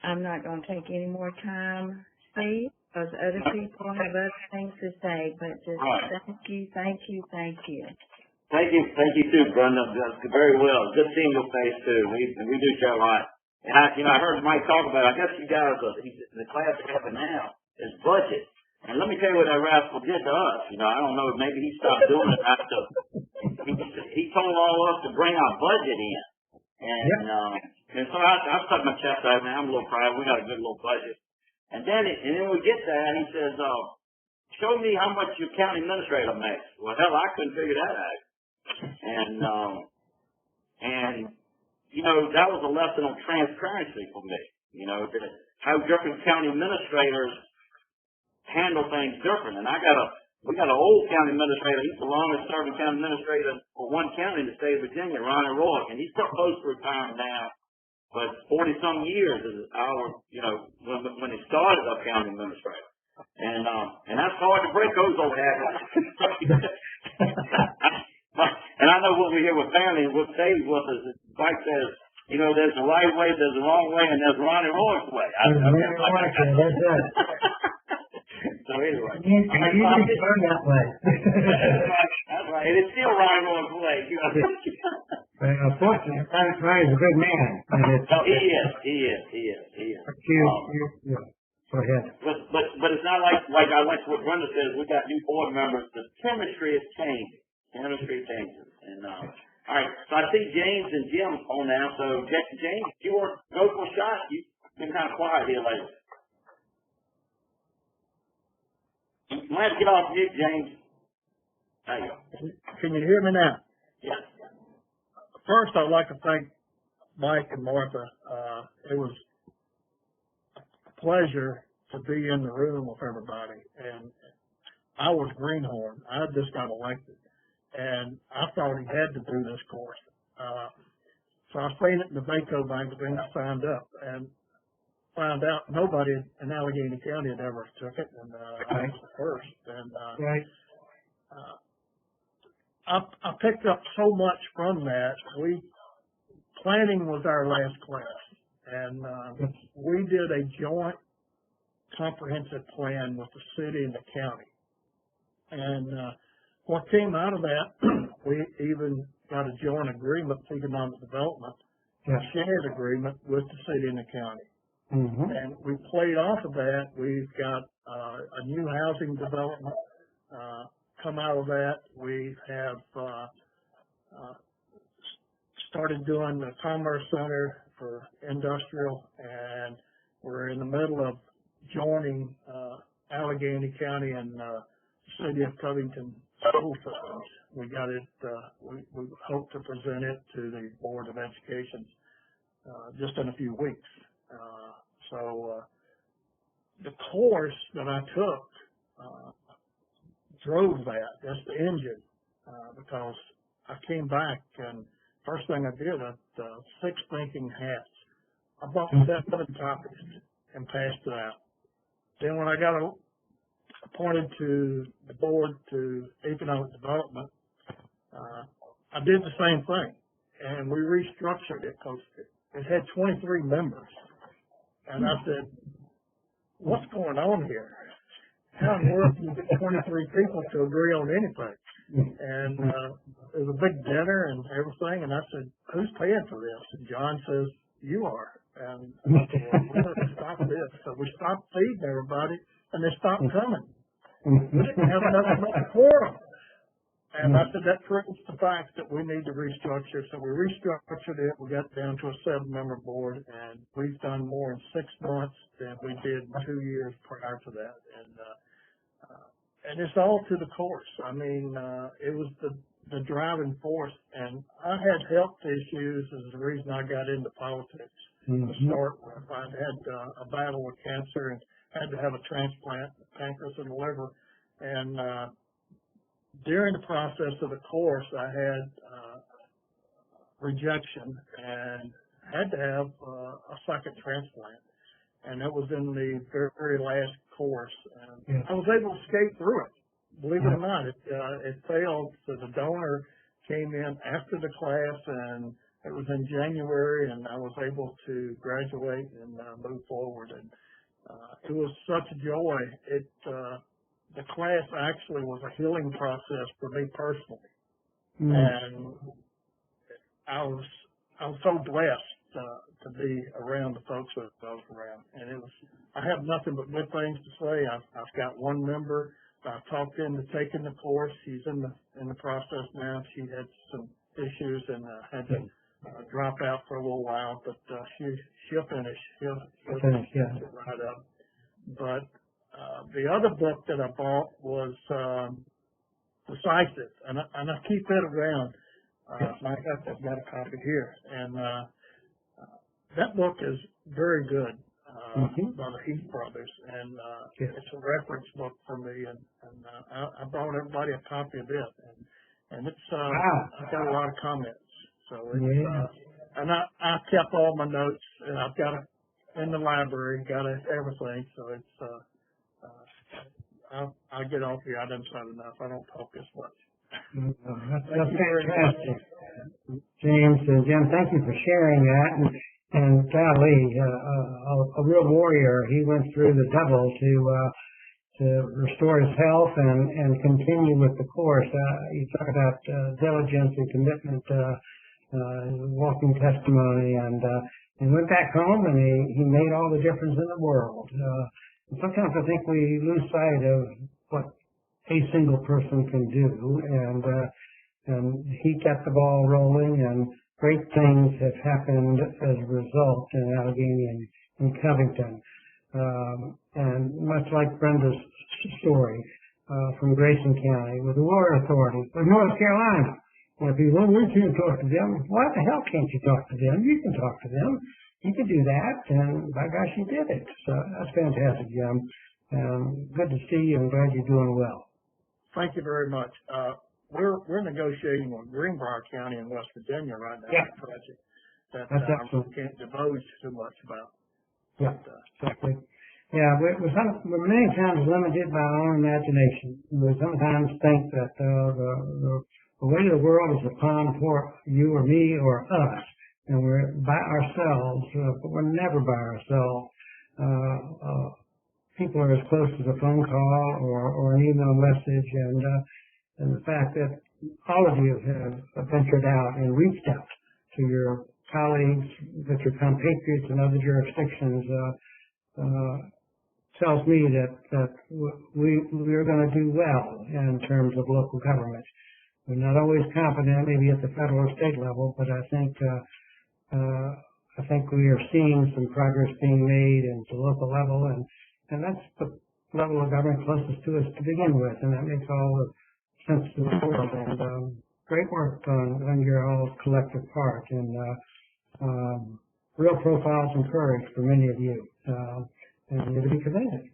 [SPEAKER 9] I'm not going to take any more time, Steve, because other people have other things to say, but just thank you.
[SPEAKER 4] Thank you too, Brenda. Very well. Good seeing your face too. We do share a lot. And I heard Mike talk about it. I guess you guys, the class we have now is budget. And let me tell you what that rascal did to us. I don't know, maybe he stopped doing it after he told all of us to bring our budget in. And so I stuck my chest out, man. I'm a little proud. We got a good little budget. And then we get there, and he says, show me how much your county administrator makes. Well, hell, I couldn't figure that out. And that was a lesson on transparency for me. How different county administrators handle things different. And we got an old county administrator. He's the longest serving county administrator for one county in the state of Virginia, Ronnie Rourke. And he's still close to retirement now. But 40-some years is when he started as county administrator. And that's hard to break those old habits. And I know what we hear with family and what stays with us. Mike says, there's the right way, there's the wrong way, and there's Ronnie Rourke's way. So anyway.
[SPEAKER 3] You turn that way.
[SPEAKER 4] That's right. And it's still Ronnie Rourke's way.
[SPEAKER 3] Unfortunately, Ronnie's a good man.
[SPEAKER 4] He is.
[SPEAKER 3] Go ahead.
[SPEAKER 4] But it's not like I like what Brenda says. We got new board members. The chemistry is changing. Chemistry changes. And all right. So I see James and Jim on now. So James, if you want to go for a shot, you've been kind of quiet here lately. You might have to get off mute, James. There you go.
[SPEAKER 10] Can you hear me now?
[SPEAKER 4] Yes.
[SPEAKER 10] First, I'd like to thank Mike and Martha. It was a pleasure to be in the room with everybody. And I was Greenhorn. I just got elected. And I thought he had to do this course. So I seen it in the VACo magazine. I signed up and found out nobody in Allegheny County had ever took it. And I was the first. And I picked up so much from that. Planning was our last class. And we did a joint comprehensive plan with the city and the county. And what came out of that, we even got a joint agreement for economic development, a shared agreement with the city and the county. Mm-hmm. And we played off of that. We've got a new housing development come out of that. We have started doing the Commerce Center for industrial, and we're in the middle of joining Allegheny County and City of Covington school systems. We got it, we hope to present it to the Board of Education just in a few weeks. So the course that I took drove that. That's the engine, because I came back and first thing I did, 6 thinking hats. I bought 7 copies and passed it out. Then when I got appointed to the board to economic development, I did the same thing, and we restructured it because it had 23 members. And I said, what's going on here? How in the world can you get 23 people to agree on anything? And it was a big dinner and everything, and I said, who's paying for this? And John says, you are. And I said, well, we're going to stop this. So we stopped feeding everybody, and they stopped coming. We didn't have enough quorum. And I said, that proves the fact that we need to restructure. So we restructured it. We got down to a 7-member board, and we've done more in 6 months than we did 2 years prior to that. And it's all to the course. I mean, it was the driving force. And I had health issues as the reason I got into politics to start with. I had a battle with cancer and had to have a transplant, pancreas and liver. And during the process of the course, I had rejection and had to have a second transplant. And it was in the very last course. And I was able to skate through it. Believe it or not, it failed. So the donor came in after the class, and it was in January, and I was able to graduate and move forward. And it was such a joy. The class actually was a healing process for me personally. And I was so blessed to be around the folks that I was around. And I have nothing but good things to say. I've got one member I talked into taking the course. She's in the process now. She had some issues and had to drop out for a little while, but she'll finish. She'll finish, it right up. But the other book that I bought was Decisive, and I keep it around. I've got a copy here, and that book is very good by the Heath brothers, and it's a reference book for me. And I brought everybody a copy of it, and it's I've got a lot of comments. So it's and I kept all my notes, and I've got it in the library, got everything. So it's I'll get off here. I didn't say enough. I don't talk this much.
[SPEAKER 3] That's fantastic, James and Jim. Thank you for sharing that. And golly, a real warrior. He went through the devil to restore his health and continue with the course. You talk about diligence and commitment, walking testimony, and went back home and he made all the difference in the world. And sometimes I think we lose sight of what a single person can do, and he kept the ball rolling, and great things have happened as a result in Allegheny and Covington. And much like Brenda's story from Grayson County with the Water Authority of North Carolina. When people, we can't talk to them. Why the hell can't you talk to them? You can talk to them. You can do that, and by gosh, you did it. So that's fantastic, Jim. Good to see you. I'm glad you're doing well.
[SPEAKER 10] Thank you very much. We're negotiating with Greenbrier County in West Virginia right now.
[SPEAKER 3] Yeah.
[SPEAKER 10] On a project that
[SPEAKER 3] I
[SPEAKER 10] can't divulge too much about.
[SPEAKER 3] Yeah, exactly. Yeah, we're many times limited by our own imagination. We sometimes think that the weight of the world is upon for you or me or us, and we're by ourselves, but we're never by ourselves. People are as close as a phone call or an email message, and the fact that all of you have ventured out and reached out to your colleagues, that your compatriots in other jurisdictions, tells me that we're going to do well in terms of local government. We're not always confident, maybe at the federal or state level, but I think we are seeing some progress being made at the local level, and that's the level of government closest to us to begin with, and that makes all the sense in the world. And great work on your all collective part, and real profiles and courage for many of you, and you're to be commended.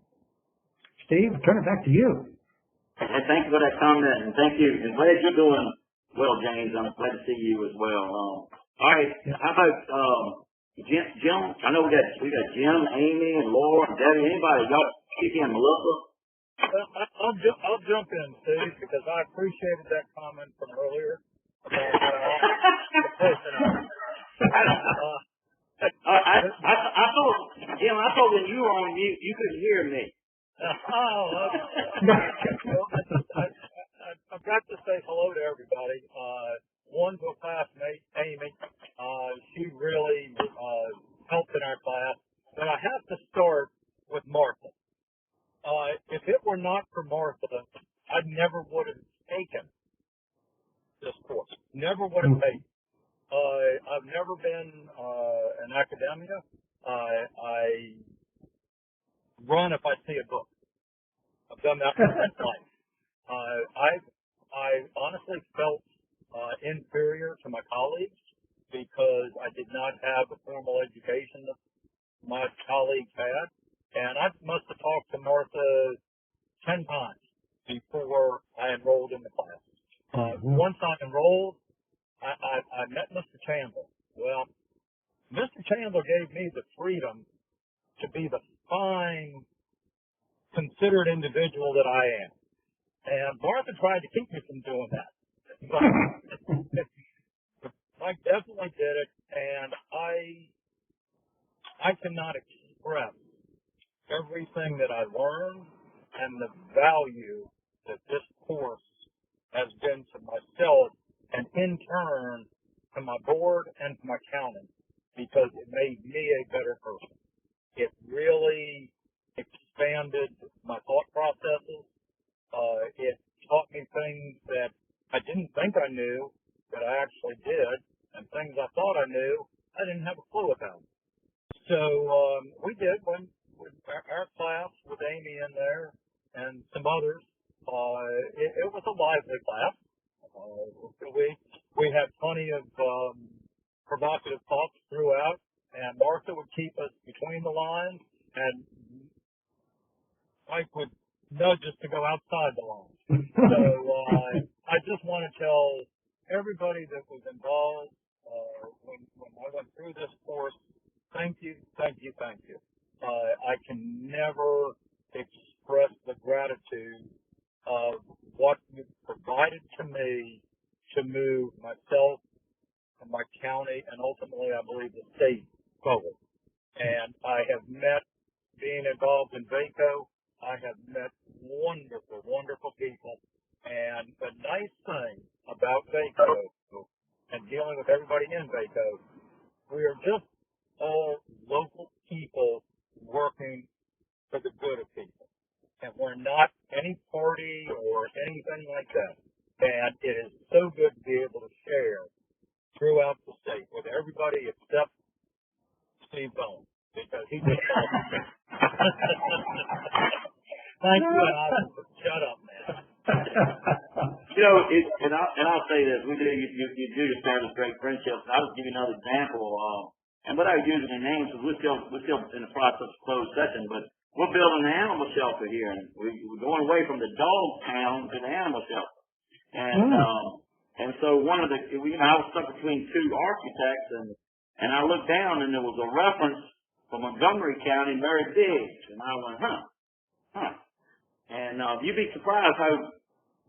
[SPEAKER 3] Steve, I'll turn it back to you.
[SPEAKER 4] Hey, thank you for that comment, and thank you. And glad you're doing well, James. I'm glad to see you as well. All right, how about Jim? I know we got Jim, Amy, and Laura, and Debbie. Anybody? Y'all kick in, Melissa?
[SPEAKER 10] I'll jump in, Steve, because I appreciated that comment from earlier about
[SPEAKER 4] Jim, I thought when you were on mute, you couldn't hear me.
[SPEAKER 10] I've got to say hello to everybody. One to a classmate, Amy. She really helped in our class. But I have to start with Martha. If it were not for Martha, I never would have taken this course. Never would have taken. I've never been in academia. I run if I see a book. I've done that my whole life. I honestly felt inferior to my colleagues because I did not have the formal education that my colleagues had. And I must have talked to Martha 10 times before I enrolled in the class. Once I enrolled, I met Mr. Chandler. Well, Mr. Chandler gave me the freedom to be the fine, considered individual that I am. And Martha tried to keep me from doing that. But Mike definitely did it, and I cannot express everything that I learned and the value that this course has been to myself and in turn to my board and to my county, because it made me a better person. It really expanded my thought processes. It taught me things that I didn't think I knew that I actually did, and things I thought I knew I didn't have a clue about. So we did when our class with Amy in there and some others. It was a lively class. We had plenty of provocative thoughts throughout, and Martha would keep us between the lines, and Mike would nudge us to go outside the lines. So I just want to tell everybody that was involved when I went through this course, thank you, thank you, thank you. I can never express the gratitude of what you provided to me to move myself and my county and ultimately, I believe, the state forward. And I have met, being involved in VACo, I have met wonderful, wonderful people. And the nice thing about VACo and dealing with everybody in VACo, we are just all local people working for the good of people. And we're not any party or anything like that. And it is so good to be able to share throughout the state with everybody except Steve Bowen, because he just Thank you, and I will shut up, man.
[SPEAKER 4] You know, I'll say this: you do establish great friendships. I'll just give you another example. And without using their names, because we're still in the process of closed session, but we're building an animal shelter here, and we're going away from the dog town to the animal shelter. And so one of the, I was stuck between two architects, and I looked down, and there was a reference from Montgomery County, Mary Biggs, and I went, huh. And you'd be surprised how,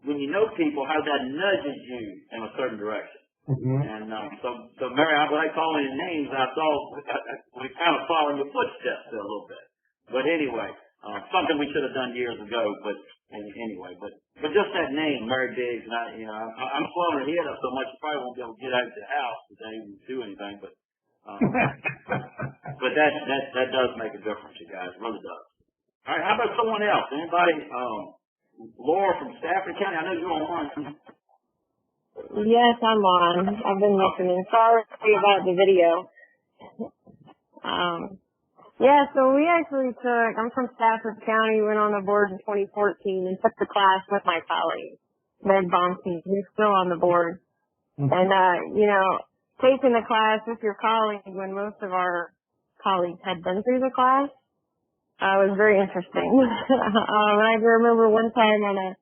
[SPEAKER 4] when you know people, how that nudges you in a certain direction. And so Mary, when I call any names, I saw we kind of following the footsteps there a little bit. But anyway, something we should have done years ago. But just that name, Mary Biggs, and I'm slowing her head up so much, she probably won't be able to get out of the house today and do anything. But that does make a difference, you guys. It really does. All right, how about someone else? Anybody? Laura from Stafford County. I know you're on one.
[SPEAKER 11] Yes, I'm on. I've been listening. Sorry about the video. So we actually I'm from Stafford County, went on the board in 2014 and took the class with my colleague, Meg Bonstein, who's still on the board. And, taking the class with your colleague when most of our colleagues had been through the class, was very interesting. I can remember one time on a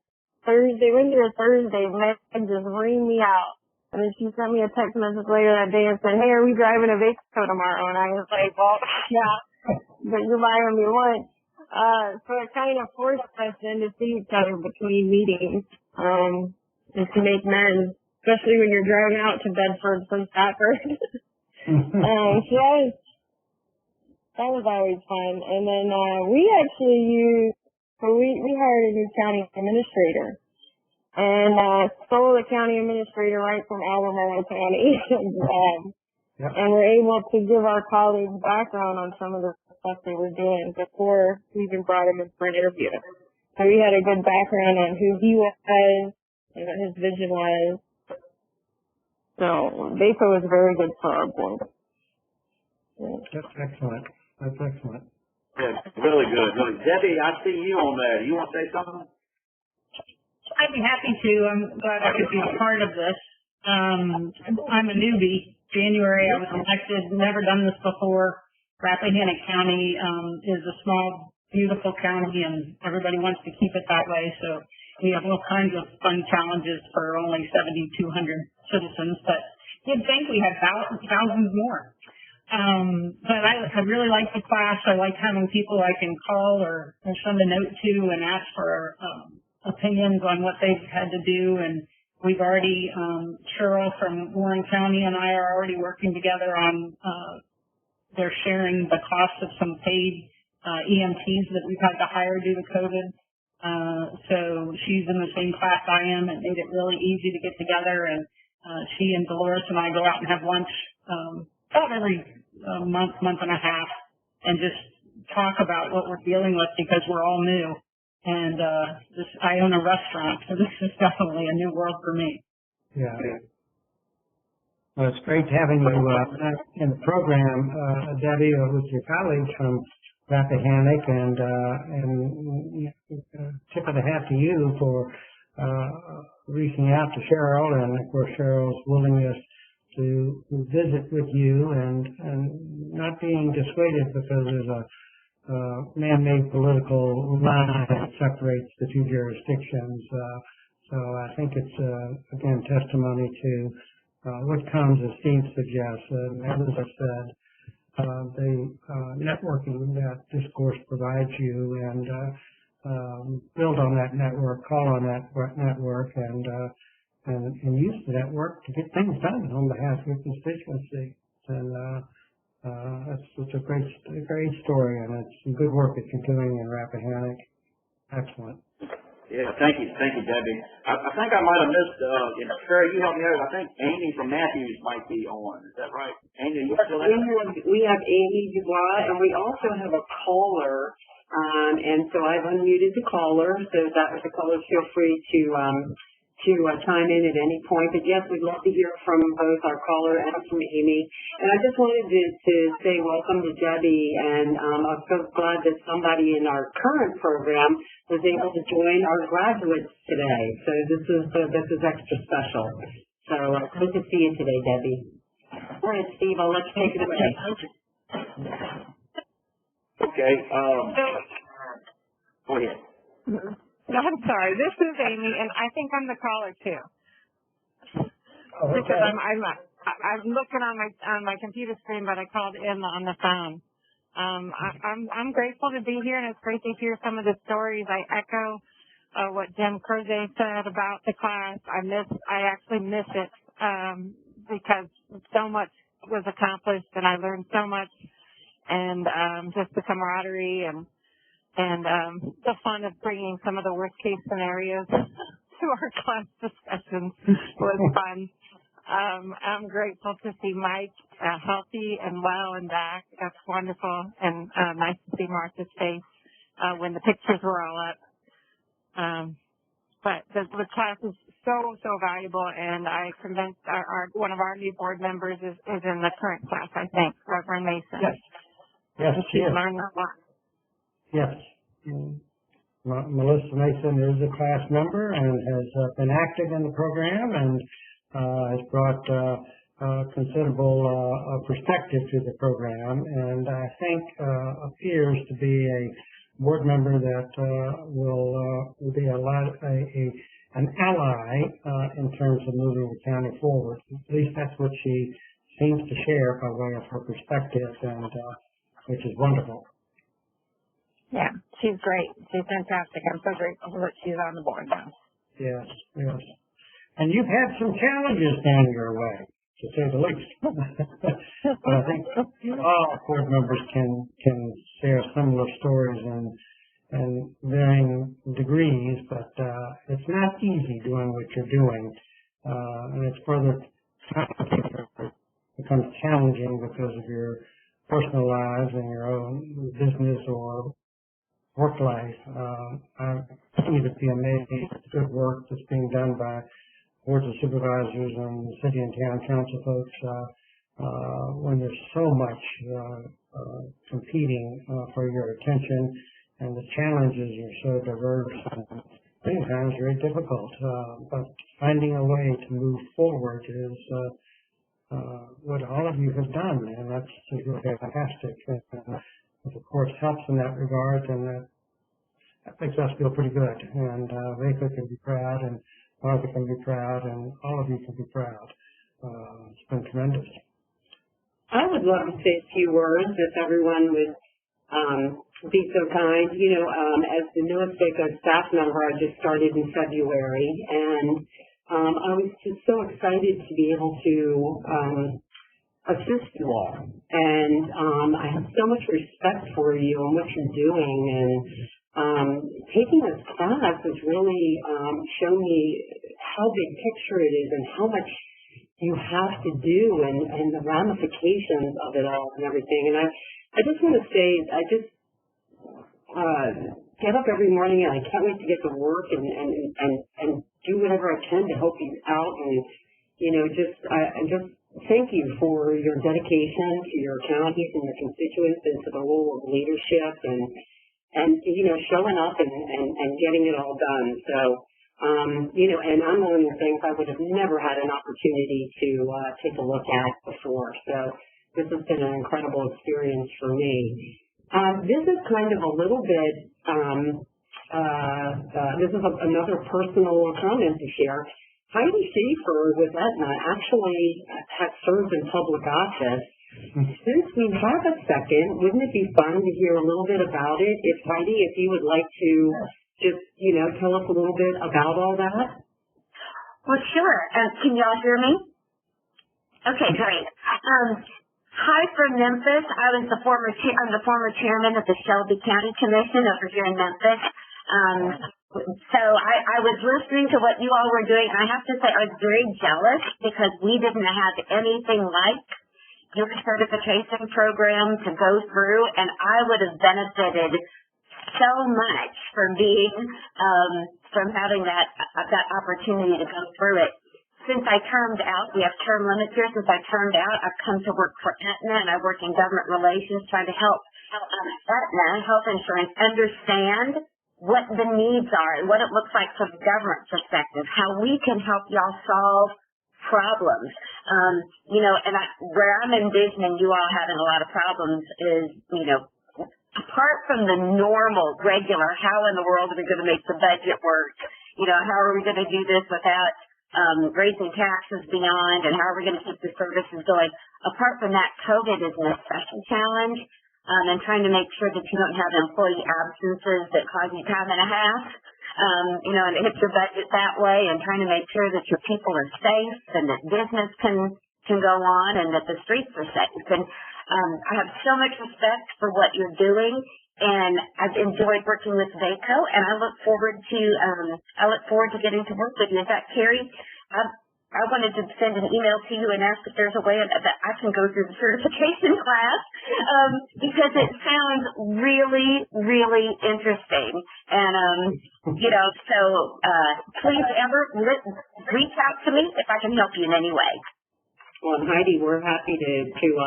[SPEAKER 11] Thursday, Meg just reamed me out. And then she sent me a text message later that day and said, "Hey, are we driving to VACo tomorrow?" And I was like, "Well, yeah, but you're buying me lunch." So it kind of forced us then to see each other between meetings, just to make amends, especially when you're driving out to Bedford from Stafford. So that was always fun. And then, we hired a new county administrator and, stole the county administrator right from Albemarle County. And we're able to give our colleagues background on some of the stuff they were doing before we even brought them in for an interview. So we had a good background on who he was and what his vision was. So VACo was very good for our board.
[SPEAKER 3] That's excellent. That's excellent.
[SPEAKER 4] Yeah, really good. Really. Debbie, I see you on there. You want to say something?
[SPEAKER 12] I'd be happy to. I'm glad I could be a part of this. I'm a newbie. January I was elected, never done this before. Rappahannock County is a small, beautiful county, and everybody wants to keep it that way. So we have all kinds of fun challenges for only 7,200 citizens, but you'd think we had thousands more. But I really like the class. I like having people I can call or send a note to and ask for opinions on what they've had to do. And we've already, Cheryl from Warren County and I are already working together on, they're sharing the cost of some paid EMTs that we've had to hire due to COVID. So she's in the same class I am. It made it really easy to get together, and she and Dolores and I go out and have lunch about every month and a half and just talk about what we're dealing with because we're all new. And I own a restaurant, so this is definitely a new world for me.
[SPEAKER 3] Yeah. Well, it's great having you in the program, Debbie, with your colleagues from Rappahannock, and tip of the hat to you for reaching out to Cheryl, and of course Cheryl's willingness to visit with you and not being dissuaded because there's a man-made political line that separates the two jurisdictions. So I think it's, again, testimony to what comes, as Steve suggests, and as I said, the networking that this course provides you, and build on that network, call on that network, and use the network to get things done on behalf of your constituency. And it's a great story, and it's good work that you're doing in Rappahannock. Excellent.
[SPEAKER 4] Yeah, thank you, Debbie. I think I might have missed, Sarah, you help me out. I think Amy from Matthews might be on. Is that right? Amy, are you still there?
[SPEAKER 1] We have Amy Dubois, and we also have a caller, and so I've unmuted the caller, so that the callers feel free to chime in at any point. But yes, we'd love to hear from both our caller and from Amy. And I just wanted to say welcome to Debbie, and I'm so glad that somebody in our current program was able to join our graduates today. So this is extra special. So good to see you today, Debbie. All right, Steve, I'll let you take it away.
[SPEAKER 4] Okay. Go ahead.
[SPEAKER 13] No, I'm sorry. This is Amy, and I think I'm the caller too.
[SPEAKER 3] Oh, okay.
[SPEAKER 13] Because I'm looking on my computer screen, but I called in on the phone. I'm grateful to be here, and it's great to hear some of the stories. I echo what Jim Crozet said about the class. I actually miss it because so much was accomplished, and I learned so much, and just the camaraderie and the fun of bringing some of the worst case scenarios to our class discussions was fun. I'm grateful to see Mike healthy and well and back. That's wonderful, and nice to see Martha's face when the pictures were all up. But the class is so valuable, and I convinced one of our new board members is in the current class, I think, Reverend Mason.
[SPEAKER 3] Yes,
[SPEAKER 13] she's learned a lot.
[SPEAKER 3] Yes. Melissa Mason is a class member and has been active in the program and has brought considerable perspective to the program, and I think appears to be a board member that will be an ally in terms of moving the county forward. At least that's what she seems to share by way of her perspective, and which is wonderful.
[SPEAKER 13] Yeah, she's great. She's fantastic. I'm so grateful that she's on the board now.
[SPEAKER 3] Yes, yes. And you've had some challenges down your way, to say the least. But I think all board members can share similar stories and varying degrees, but it's not easy doing what you're doing. And it's further becomes challenging because of your personal lives and your own business or work life. I continue to be amazed at the good work that's being done by boards of supervisors and city and town council folks when there's so much competing for your attention, and the challenges are so diverse and many times very difficult. But finding a way to move forward is what all of you have done, and that's really fantastic. And if the course helps in that regard, then that makes us feel pretty good. And VACo can be proud, and Martha can be proud, and all of you can be proud. It's been tremendous.
[SPEAKER 1] I would love to say a few words if everyone would be so kind. You know, as the newest VACo staff member, I just started in February, and I was just so excited to be able to assist you all. And I have so much respect for you and what you're doing. And taking this class has really shown me how big picture it is and how much you have to do and the ramifications of it all and everything. And I just want to say, I just get up every morning and I can't wait to get to work and do whatever I can to help you out. And, you know, just thank you for your dedication to your counties and your constituents and to the role of leadership and you know, showing up and getting it all done. So, you know, and I'm one of the things I would have never had an opportunity to take a look at before. So this has been an incredible experience for me. This is kind of a little bit, this is another personal comment to share. Heidi Schaefer with Aetna actually has served in public office. Since we have a second, wouldn't it be fun to hear a little bit about it? If Heidi, if you would like to just, you know, tell us a little bit about all that.
[SPEAKER 14] Well, sure. Can y'all hear me? Okay, great. Hi from Memphis. I'm the former chairman of the Shelby County Commission over here in Memphis. So I was listening to what you all were doing. I have to say I was very jealous because we didn't have anything like your certification program to go through, and I would have benefited so much from being from having that opportunity to go through it. Since I termed out, we have term limits here. Since I termed out, I've come to work for Aetna, and I work in government relations, trying to help Aetna Health Insurance understand what the needs are and what it looks like from the government perspective, how we can help y'all solve problems. You know, and where I'm envisioning you all having a lot of problems is, you know, apart from the normal, regular, how in the world are we going to make the budget work? You know, how are we going to do this without raising taxes beyond, and how are we going to keep the services going? Apart from that, COVID is an special challenge, and trying to make sure that you don't have employee absences that cause you time and a half, you know, and it hits your budget that way, and trying to make sure that your people are safe and that business can go on and that the streets are safe. And I have so much respect for what you're doing, and I've enjoyed working with VACo, and I look forward to getting to work with you. In fact, Carrie, I wanted to send an email to you and ask if there's a way that I can go through the certification class, because it sounds really, really interesting. And, you know, so please, Amber, reach out to me if I can help you in any way.
[SPEAKER 1] Well, Heidi, we're happy to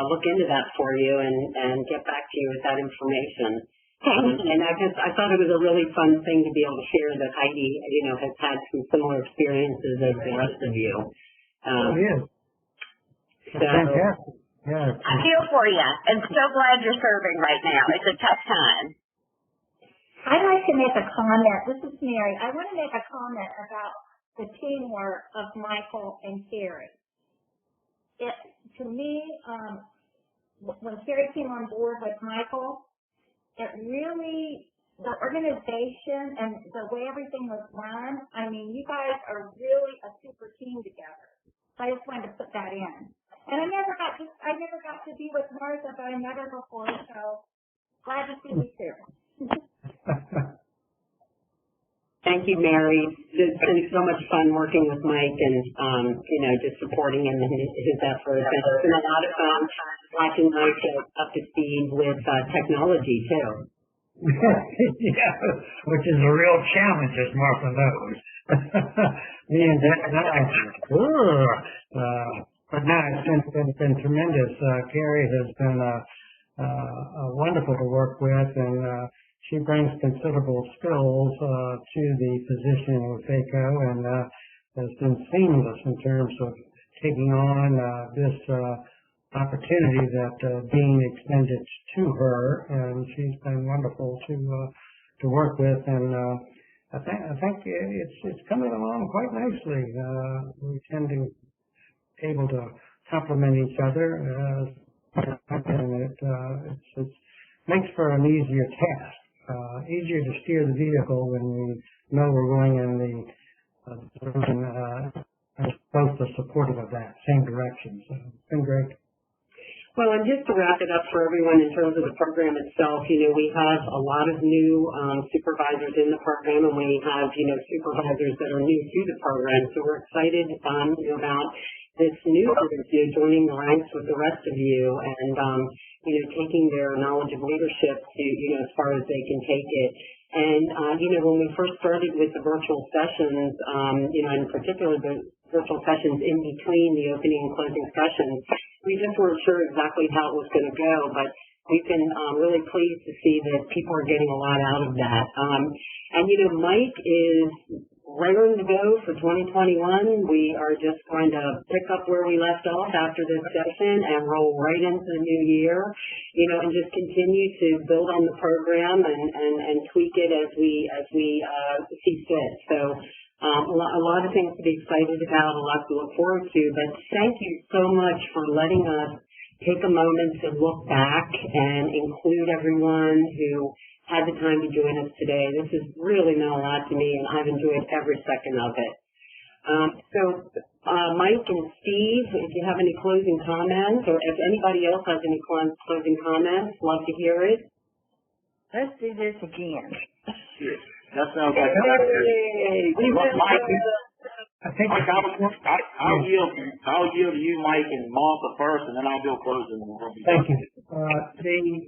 [SPEAKER 1] look into that for you and get back to you with that information. And I thought it was a really fun thing to be able to share that Heidi, you know, has had some similar experiences as the rest of you.
[SPEAKER 3] Yeah.
[SPEAKER 1] So,
[SPEAKER 3] fantastic. Yeah.
[SPEAKER 14] I feel for you, and so glad you're serving right now. It's a tough time.
[SPEAKER 7] I'd like to make a comment. This is Mary. I want to make a comment about the teamwork of Michael and Carrie. To me, when Carrie came on board with Michael, it really, the organization and the way everything was run, I mean, you guys are really a super team together. So I just wanted to put that in. And I never got to be with Martha, but I met her before, so glad to see you too.
[SPEAKER 1] Thank you, Mary. It's been so much fun working with Mike and, just supporting him in his efforts. And it's been a lot of fun watching Mike get up to speed with technology, too.
[SPEAKER 3] Yeah, which is a real challenge, as Martha knows. Me and but no, it's been tremendous. Carrie has been wonderful to work with, and she brings considerable skills to the position with VACo, and has been seamless in terms of taking on this opportunity that Dean extended to her, and she's been wonderful to work with, and I think it's coming along quite nicely. We tend to be able to complement each other, and it makes for an easier task, easier to steer the vehicle when we know we're going in the direction, both are supportive of that same direction. So it's been great.
[SPEAKER 1] Well, and just to wrap it up for everyone in terms of the program itself, we have a lot of new supervisors in the program, and we have, supervisors that are new to the program. So we're excited about this new group joining the ranks with the rest of you and, taking their knowledge of leadership to, as far as they can take it. And, when we first started with the virtual sessions, in particular the virtual sessions in between the opening and closing sessions, we just weren't sure exactly how it was going to go, but we've been really pleased to see that people are getting a lot out of that. Mike is raring to go for 2021. We are just going to pick up where we left off after this session and roll right into the new year, and just continue to build on the program and tweak it as we see fit. So a lot of things to be excited about, a lot to look forward to, but thank you so much for letting us take a moment to look back and include everyone who had the time to join us today. This has really meant a lot to me, and I've enjoyed every second of it. Mike and Steve, if you have any closing comments, or if anybody else has any closing comments, love to hear it.
[SPEAKER 9] Let's do this again.
[SPEAKER 4] That sounds like Mike. I'll yield to you, Mike, and Martha first, and then I'll do a closing.
[SPEAKER 3] Thank you.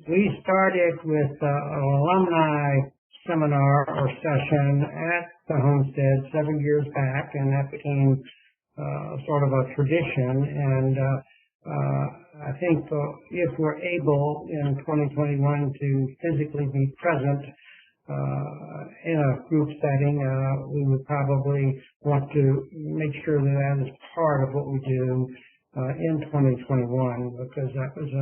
[SPEAKER 3] We started with an alumni seminar or session at the Homestead 7 years back, and that became sort of a tradition. And I think if we're able in 2021 to physically be present in a group setting, we would probably want to make sure that is part of what we do in 2021, because that was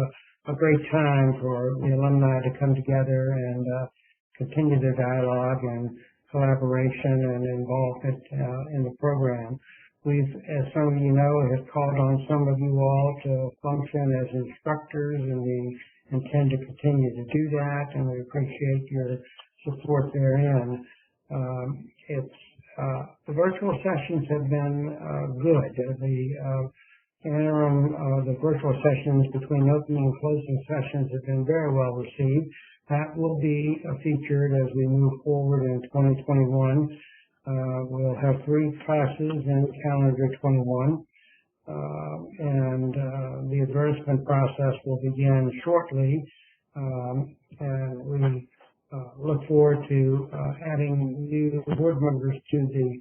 [SPEAKER 3] a great time for the alumni to come together and continue their dialogue and collaboration and involvement in the program. We've, as some of you know, have called on some of you all to function as instructors, and we intend to continue to do that, and we appreciate your support therein. The virtual sessions have been good. The virtual sessions between opening and closing sessions have been very well received. That will be featured as we move forward in 2021. We'll have 3 classes in calendar 21, and the advertisement process will begin shortly, and we look forward to adding new board members to the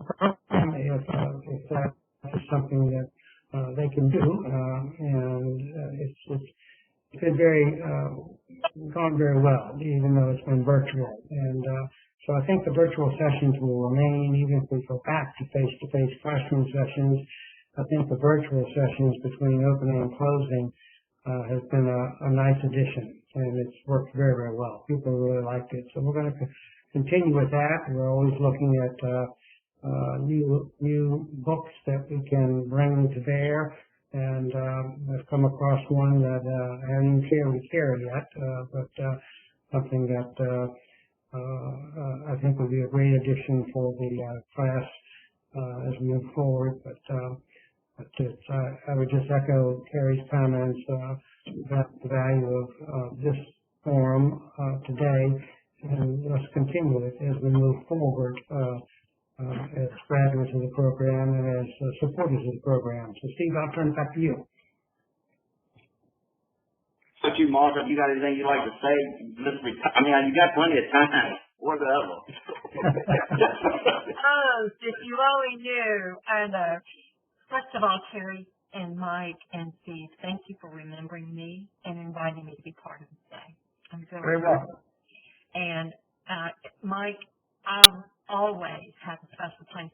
[SPEAKER 3] program if that is something that they can do, and it's been gone very well, even though it's been virtual. And so I think the virtual sessions will remain, even if we go back to face-to-face classroom sessions. I think the virtual sessions between opening and closing has been a nice addition, and it's worked very, very well. People really liked it. So we're going to continue with that. We're always looking at new books that we can bring to bear, and I've come across one that I haven't even shared with Carrie yet, but something that I think would be a great addition for the class as we move forward. But I would just echo Carrie's comments about the value of this forum today, and let's continue it as we move forward as graduates of the program and as supporters of the program. So, Steve, I'll turn it back to you.
[SPEAKER 4] Thank you, Mark. If you got anything you'd like to say, I mean, you got plenty of time. Whatever.
[SPEAKER 5] If you only knew. And first of all, Terry and Mike and Steve, thank you for remembering me and inviting me to be part of this day. I'm very
[SPEAKER 3] welcome.
[SPEAKER 5] And Mike, I always have a special place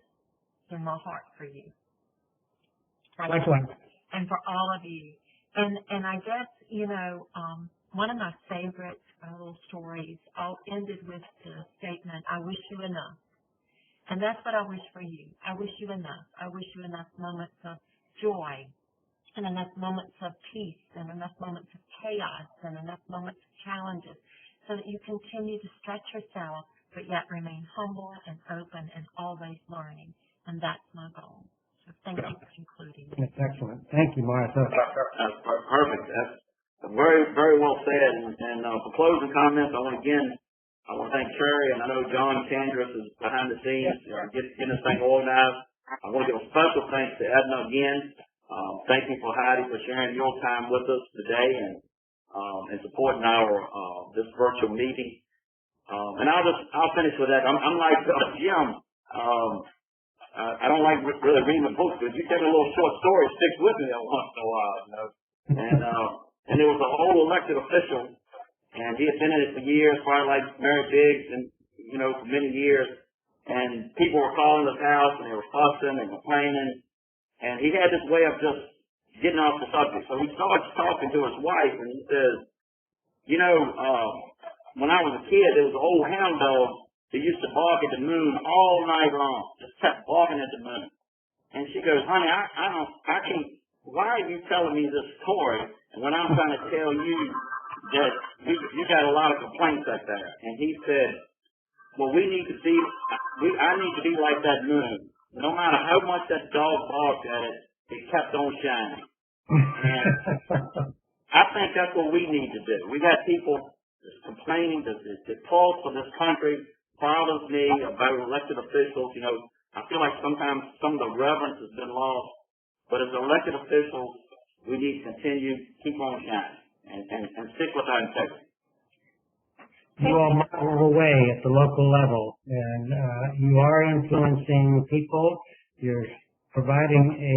[SPEAKER 5] in my heart for you.
[SPEAKER 3] Likewise.
[SPEAKER 5] And for all of you. And I guess, one of my favorite little stories all ended with the statement, I wish you enough. And that's what I wish for you. I wish you enough. I wish you enough moments of joy and enough moments of peace and enough moments of chaos and enough moments of challenges so that you continue to stretch yourself but yet remain humble and open and always learning. And that's my goal. So thank you for including me.
[SPEAKER 3] That's excellent. Thank you, Martha.
[SPEAKER 4] That's perfect. That's very, very well said. And for closing comments, I want to thank Terry, and I know John Chandris is behind the scenes, getting this thing organized. I want to give a special thanks to Edna again. Thank you for Heidi for sharing your time with us today and supporting our this virtual meeting. And I'll finish with that. I'm like Jim. I don't like really reading the books, but if you take a little short story, it sticks with me once in a while, And there was an old elected official, and he had been in it for years, probably like Mary Biggs, and for many years. And people were calling his house, and they were fussing and complaining, and he had this way of just getting off the subject. So he starts talking to his wife, and he says, when I was a kid, there was an old hound dog that used to bark at the moon all night long, just kept barking at the moon. And she goes, honey, I can't, why are you telling me this story when I'm trying to tell you that you got a lot of complaints out there? And he said, well, I need to be like that moon. No matter how much that dog barked at it, it kept on shining. And I think that's what we need to do. We got people that's complaining, the pulse of this country bothers me about elected officials. I feel like sometimes some of the reverence has been lost. But as elected officials, we need to continue, keep on shining, and stick with our integrity.
[SPEAKER 3] You all move away at the local level, and you are influencing people. You're providing a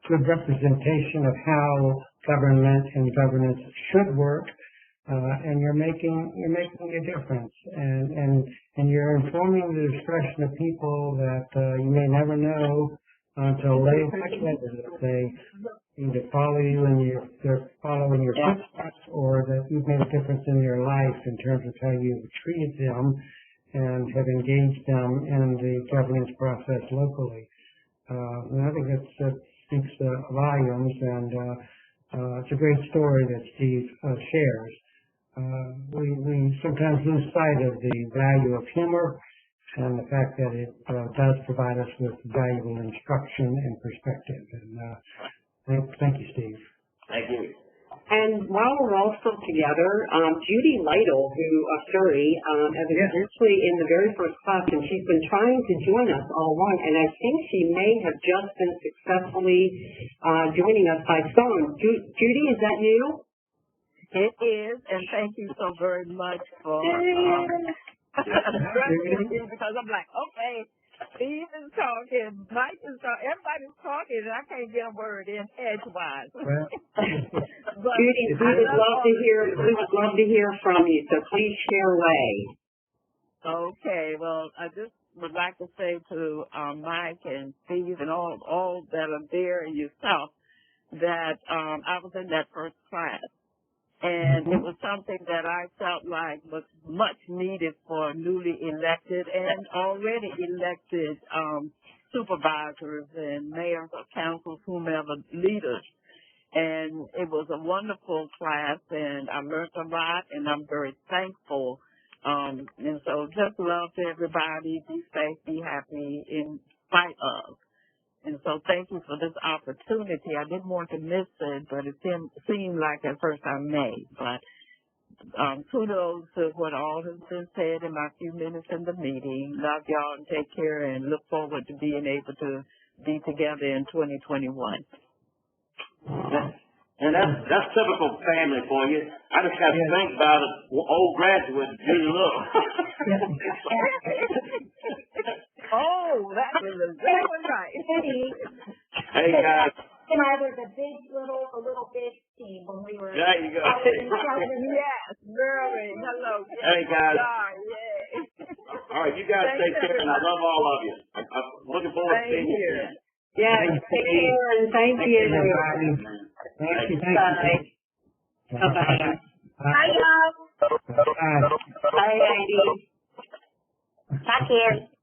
[SPEAKER 3] good representation of how government and governance should work, and you're making a difference, and you're informing the discretion of people that you may never know until they either follow you and they're following your footsteps, or that you've made a difference in their life in terms of how you've treated them and have engaged them in the governance process locally. And I think that speaks volumes, and it's a great story that Steve shares. We sometimes lose sight of the value of humor and the fact that it does provide us with valuable instruction and perspective. And thank you, Steve.
[SPEAKER 4] Thank you.
[SPEAKER 1] And while we're all still together, Judy Lytle, evidently in the very first class, and she's been trying to join us all along, and I think she may have just been successfully joining us by phone. Judy, is that you?
[SPEAKER 15] It is, and thank you so very much for because I'm like, okay, Steve is talking, Mike is talking, everybody's talking, and I can't get a word in edgewise.
[SPEAKER 1] Judy, we would love to hear from you, so please share away.
[SPEAKER 15] Okay, well, I just would like to say to Mike and Steve and all that are there and yourself that I was in that first class. And it was something that I felt like was much needed for newly elected and already elected supervisors and mayors or councils, whomever, leaders. And it was a wonderful class, and I learned a lot, and I'm very thankful. And so just love to everybody. Be safe, be happy in spite of. And so thank you for this opportunity. I didn't want to miss it, but it seemed like at first I may. But kudos to what all has been said in my few minutes in the meeting. Love y'all and take care and look forward to being able to be together in 2021.
[SPEAKER 4] And that's typical family for you. I just have to think about an old graduate, Judy Lytle.
[SPEAKER 15] Oh, that was exactly right.
[SPEAKER 4] Hey guys.
[SPEAKER 7] And I was a little big team when we were.
[SPEAKER 4] There you go.
[SPEAKER 15] Yes, really. Hello.
[SPEAKER 4] Hey guys.
[SPEAKER 15] Yeah.
[SPEAKER 4] All right, you guys take care, and I love all of you. I'm looking forward to seeing you.
[SPEAKER 1] Yeah, take care and thank you.
[SPEAKER 3] Thank you.
[SPEAKER 1] Bye-bye.
[SPEAKER 7] Hi, y'all.
[SPEAKER 3] Bye.
[SPEAKER 1] Bye, Heidi.
[SPEAKER 7] Bye, kids.